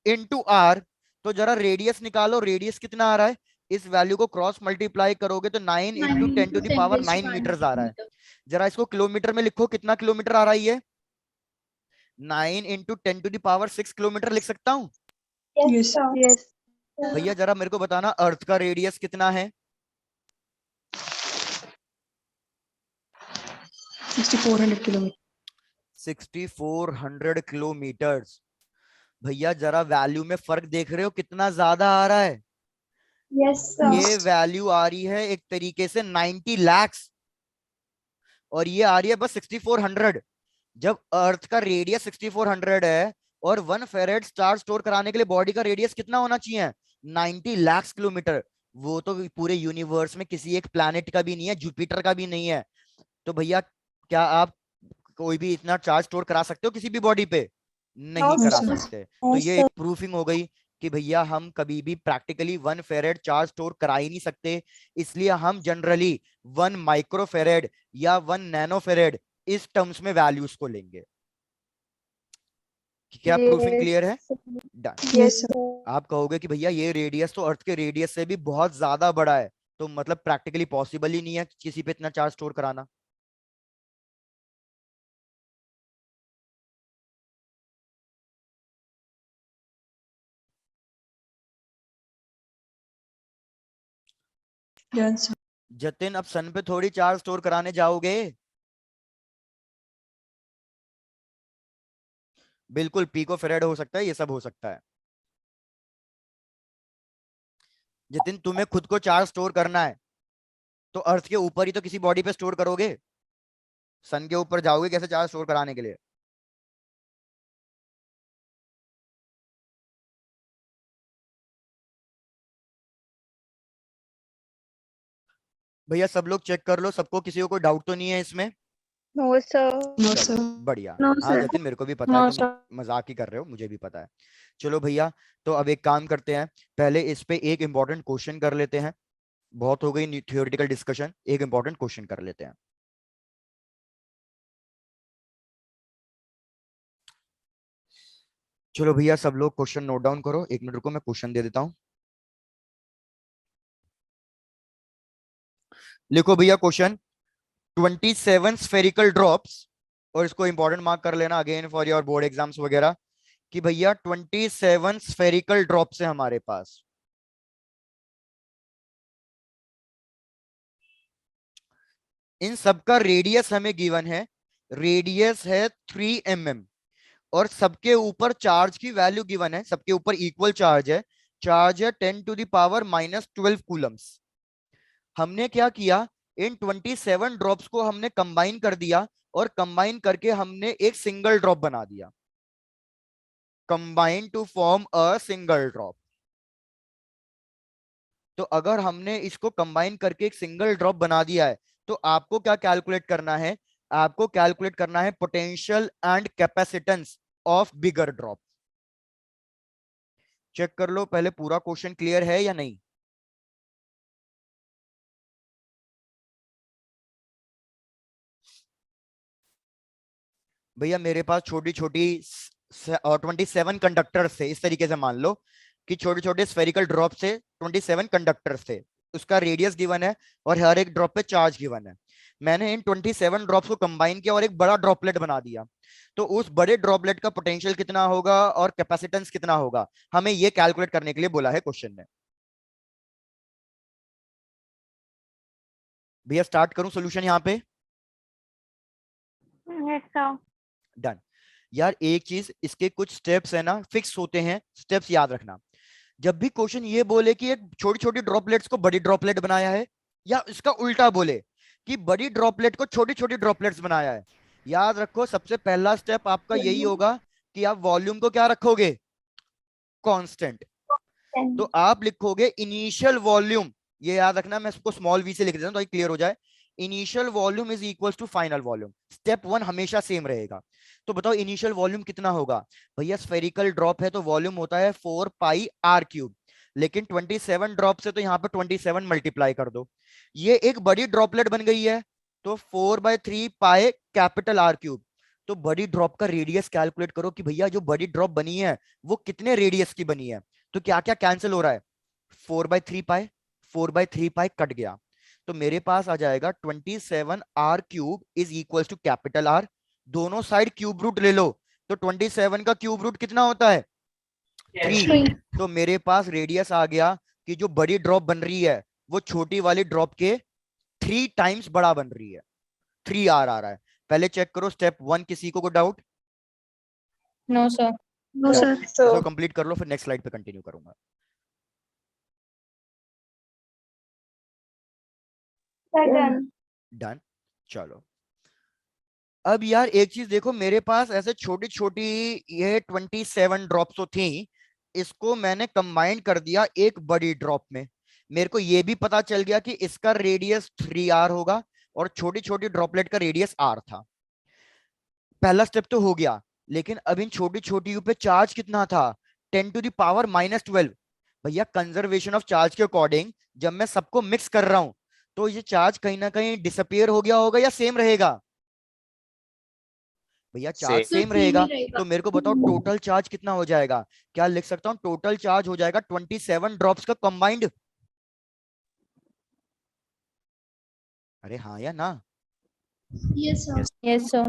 Into R. तो जरा रेडियस निकालो, रेडियस कितना आ रहा है, इस वैल्यू को क्रॉस मल्टीप्लाई करोगे तो 9 into 10 to the power 9 metre आ रहा है। जरा इसको किलोमीटर में लिखो, कितना किलोमीटर आ रहा है ये, 9 into 10 to the power 6 kilometre लिख सकता हूँ। Yes. सर। यस। भैया जरा मेरे को बताना अर्थ का रेडियस कितना है, 6,400 kilometers. 6400 किलोमीटर। भैया जरा वैल्यू में फर्क देख रहे हो कितना ज्यादा आ रहा है, यस सर। ये वैल्यू आ रही है एक तरीके से 90 lakhs और ये आ रही है बस 6400। जब अर्थ का रेडियस 6400 है और 1 फेरेड चार्ज स्टोर कराने के लिए बॉडी का रेडियस कितना होना चाहिए, 90 लाख किलोमीटर। वो तो पूरे यूनिवर्स में किसी एक प्लैनेट का भी नहीं है, जुपिटर का भी नहीं है। तो भैया क्या आप कोई भी इतना चार्ज स्टोर करा सकते हो किसी भी बॉडी पे, नहीं No, करा sir. सकते। तो ये एक प्रूफिंग हो गई कि भैया हम कभी भी प्रैक्टिकली 1 फेरेड चार्ज स्टोर करा ही नहीं सकते, इसलिए हम जनरली 1 माइक्रोफेरेड या 1 नैनोफेरेड इस टर्म्स में वैल्यूज को लेंगे। क्या प्रूफिंग क्लियर है? डन। Yes, sir. आप कहोगे कि भैया ये रेडियस तो अर्थ के रेडियस से भी बहुत ज्यादा बड़ा है, तो मतलब प्रैक्टिकली पॉसिबल ही नहीं है किसी पे इतना चार्ज स्टोर कराना। Done, sir. जतिन अब सन पे थोड़ी चार्ज स्टोर कराने जाओगे, बिल्कुल पीको फेरेड हो सकता है, ये सब हो सकता है। जतिन तुम्हें खुद को चार्ज स्टोर करना है, तो अर्थ के ऊपर ही तो किसी बॉडी पे स्टोर करोगे, सन के ऊपर जाओगे कैसे चार्ज स्टोर कराने के लिए? भैया सब लोग चेक कर लो, सबको किसी को कोई डाउट तो नहीं है इसमें? No, sir. No, चलो sir. बढ़िया। No, हाँ sir. जतिन मेरे को भी पता No, है, तुम sir. मजाक ही कर रहे हो, मुझे भी पता है। चलो भैया, तो अब एक काम करते हैं, पहले इस पे एक इंपॉर्टेंट क्वेश्चन कर लेते हैं। बहुत हो गई थियोरेटिकल डिस्कशन, एक इंपॉर्टेंट क्वेश्चन कर लेते हैं। चलो भैया सब लोग क्वेश्चन नोट डाउन करो, 1 मिनट रुको, मैं क्वेश्चन दे देता हूँ। लिखो भैया क्वेश्चन, 27 स्फेरिकल ड्रॉप्स, और इसको इंपॉर्टेंट मार्क कर लेना again for your board exams वगैरह, कि भैया 27 स्फेरिकल ड्रॉप्स है हमारे पास। इन सबका रेडियस हमें गिवन है, रेडियस है 3 mm, और सबके ऊपर चार्ज की वैल्यू गिवन है, सबके ऊपर इक्वल चार्ज है, चार्ज है 10⁻⁻12 कूलम्स। हमने क्या किया, इन 27 ड्रॉप्स को हमने कंबाइन कर दिया, और कंबाइन करके हमने एक सिंगल ड्रॉप बना दिया, combine to form a single drop. तो अगर हमने इसको कंबाइन करके एक सिंगल ड्रॉप बना दिया है, तो आपको क्या कैलकुलेट करना है, आपको कैलकुलेट करना है potential and capacitance of bigger drop. Check कर लो पहले पूरा क्वेश्चन क्लियर है या नहीं। भैया मेरे पास छोटी छोटी 27 कंडक्टर्स थे, इस तरीके से मान लो कि छोटे छोटे स्फेरिकल ड्रॉप से 27 कंडक्टर्स थे, उसका रेडियस गिवन है और हर एक ड्रॉप पे चार्ज गिवन है। मैंने इन 27 ड्रॉप्स को कंबाइन किया और एक बड़ा ड्रॉपलेट बना दिया, तो उस बड़े ड्रॉपलेट का पोटेंशियल कितना होगा और कैपेसिटेंस कितना होगा, हमें ये कैलकुलेट करने के लिए बोला है क्वेश्चन ने। भैया स्टार्ट करूं सोल्यूशन यहाँ पे? Yes, sir. डन। यार एक चीज, इसके कुछ स्टेप्स है ना फिक्स होते हैं, स्टेप्स याद रखना। जब भी क्वेश्चन ये बोले कि एक छोटी छोटी ड्रॉपलेट्स को बड़ी ड्रॉपलेट बनाया है, या इसका उल्टा बोले कि बड़ी ड्रॉपलेट को छोटी छोटी ड्रॉपलेट्स बनाया है, याद रखो सबसे पहला स्टेप आपका यही होगा कि आप वॉल्यूम को क्या रखोगे, कांस्टेंट। तो आप लिखोगे इनिशियल वॉल्यूम, ये याद रखना, मैं इसको स्मॉल वी से लिख देता हूं ताकि क्लियर हो जाए। Initial volume is equal to final volume, step 1 हमेशा सेम रहेगा। तो बताओ इनिशियल वॉल्यूम कितना होगा? भैया स्फेरिकल ड्रॉप है तो वॉल्यूम होता है 4πr³, लेकिन 27 ड्रॉप से तो यहाँ पे 27 मल्टीप्लाई कर दो, ये एक बड़ी ड्रॉपलेट बन गई है, तो 4/3πR³। तो बड़ी ड्रॉप का रेडियस कैलकुलेट करो कि भैया जो बड़ी ड्रॉप बनी है वो कितने रेडियस की बनी है। तो क्या क्या कैंसिल हो रहा है, 4/3π, 4/3π कट गया, तो मेरे पास आ जाएगा 27R³ is equal to capital R, दोनों साइड क्यूब रूट ले लो, तो 27 का क्यूब रूट कितना होता है, 3। तो मेरे पास रेडियस आ गया कि जो बड़ी ड्रॉप बन रही है वो छोटी वाली ड्रॉप के 3 टाइम्स बड़ा बन रही है, 3R आ रहा है। पहले चेक करो स्टेप 1, किसी को doubt? No, sir. No, sir. इसको कंप्लीट कर लो, फिर नेक्स्ट स्लाइड पे कंटिन्यू करूंगा। Done. डन। चलो अब यार एक चीज देखो, मेरे पास ऐसे छोटी छोटी ये 27 ड्रॉप्स तो थी, इसको मैंने कंबाइन कर दिया एक बड़ी ड्रॉप में, मेरे को ये भी पता चल गया कि इसका रेडियस 3R होगा और छोटी छोटी ड्रॉपलेट का रेडियस R था। पहला स्टेप तो हो गया, लेकिन अब इन छोटी छोटी पे चार्ज कितना था, 10⁻⁻12। भैया कंजर्वेशन ऑफ चार्ज के अकॉर्डिंग जब मैं सबको मिक्स कर रहा हूं तो ये चार्ज कहीं ना कहीं डिसअपियर हो गया होगा या सेम रहेगा? भैया चार्ज Sir, सेम same रहेगा, ही रहेगा। तो मेरे को बताओ टोटल चार्ज कितना हो जाएगा? क्या लिख सकता हूं, टोटल चार्ज हो जाएगा 27 ड्रॉप्स का कंबाइंड। अरे हाँ या ना? Yes, sir. Yes, sir.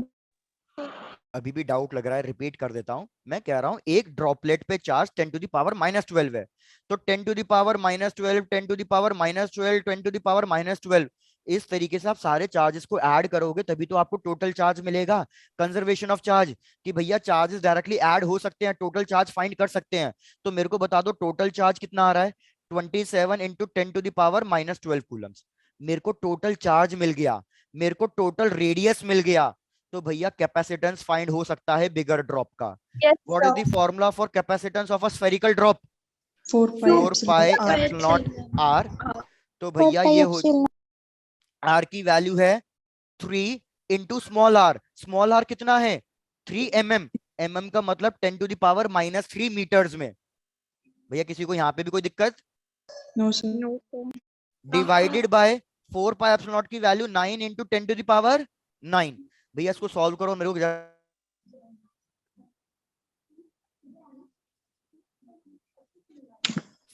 अभी भी डाउट लग रहा है, रिपीट कर देता हूं, मैं कह रहा हूं एक ड्रॉपलेट पे चार्ज 10⁻⁻12 है, तो 10⁻⁻12, 10⁻⁻12, 10⁻⁻12, इस तरीके से आप सारे चार्जेस को ऐड करोगे तभी तो आपको टोटल चार्ज मिलेगा। कंजर्वेशन ऑफ चार्ज कि भैया चार्जेस डायरेक्टली ऐड हो सकते हैं, टोटल चार्ज फाइंड कर सकते हैं, तो मेरे को बता दो टोटल चार्ज कितना आ रहा है, 27 × 10⁻⁻12 कूलम्स। मेरे को टोटल चार्ज मिल गया, मेरे को टोटल रेडियस मिल गया, तो भैया कैपेसिटेंस फाइंड हो सकता है बिगर ड्रॉप का। Yes, what is sir. The formula for capacitance of a spherical drop? 4 pi 4 pi epsilon r. Epsilon R. तो भैया ये हो, आर की वैल्यू है 3 इंटू स्मॉल आर कितना है 3 mm, mm का मतलब 10 टू द पावर -3 मीटर्स में। भैया किसी को यहाँ पे भी कोई दिक्कत? No, sir. No, sir. Divided by 4 pi epsilon naught की value 9 into 10 to the power 9। भैया इसको सॉल्व करो मेरे को।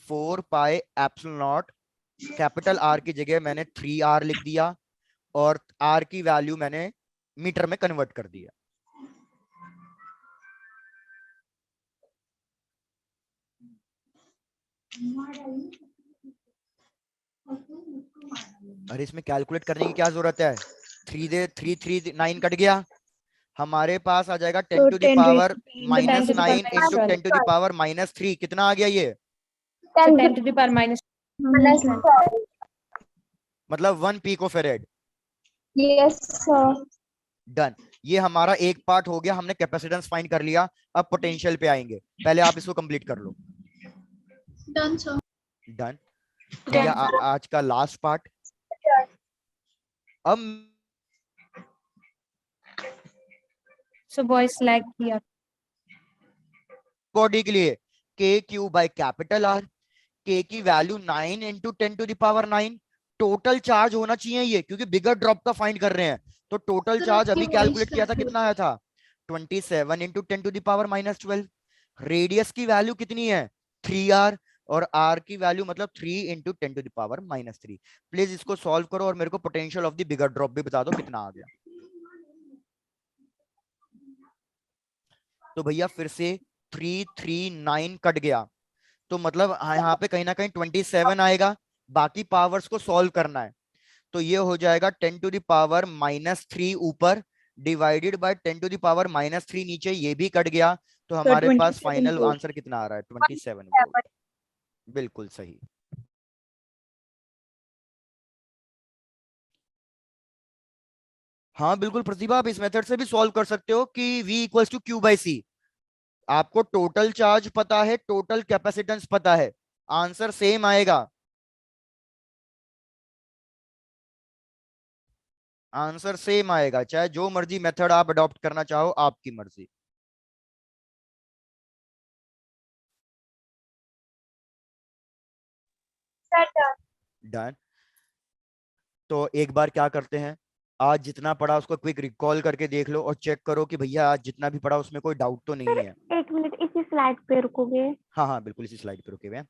4 pi epsilon naught, capital R की जगह मैंने 3r लिख दिया और r की वैल्यू मैंने मीटर में कन्वर्ट कर दिया। अरे इसमें कैलकुलेट करने की क्या जरूरत है? 3 9 कट गया, हमारे पास आ जाएगा 10 to the power -9 into 10 to the power -3। कितना आ गया ये? 10 to the power minus. मतलब 1 पिकोफैरेड। Yes, sir. डन। ये हमारा एक पार्ट हो गया, हमने कैपेसिटेंस फाइंड कर लिया। अब पोटेंशियल पे आएंगे, पहले आप इसको कंप्लीट कर लो। Done sir. डन भैया। आज का लास्ट पार्ट। अब So boys like here. Body के लिए k Q by capital R, k की value 9 into 10 to the power 9। Total charge होना चाहिए ये, क्योंकि बिगर ड्रॉप का फाइंड कर रहे हैं। तो टोटल सर, चार्ज आपकी अभी voice कैलकुलेट किया था, काफी- कितना आया था? 27 into 10 to the power -12। Radius की वैल्यू कितनी है? 3r, और r की वैल्यू मतलब 3 into 10 to the power -3। Please इसको सॉल्व करो और मेरे को potential of the bigger drop भी बता दो कितना आ गया। तो भैया फिर से 3 3 9 कट गया, तो मतलब यहाँ पे कहीं ना कहीं 27 आएगा। बाकी पावर्स को सॉल्व करना है, तो ये हो जाएगा 10 टू द पावर -3 ऊपर divided by 10 to the power -3 नीचे, ये भी कट गया। तो हमारे पास 27 फाइनल वोल्ट। आंसर कितना आ रहा है? 27 वोल्ट। बिल्कुल सही। हाँ बिल्कुल प्रतिभा, आप इस मेथड से भी सॉल्व कर सकते हो कि V equals to Q by C। आपको टोटल चार्ज पता है, टोटल कैपेसिटेंस पता है, आंसर सेम आएगा। आंसर सेम आएगा, चाहे जो मर्जी मेथड आप अडॉप्ट करना चाहो, आपकी मर्जी। डन। तो एक बार क्या करते हैं, आज जितना पढ़ा उसको क्विक रिकॉल करके देख लो और चेक करो कि भैया आज जितना भी पढ़ा उसमें कोई डाउट तो नहीं है। एक मिनट इसी स्लाइड पे रुकोगे? हाँ हाँ बिल्कुल, इसी स्लाइड पे रुके हुए हैं।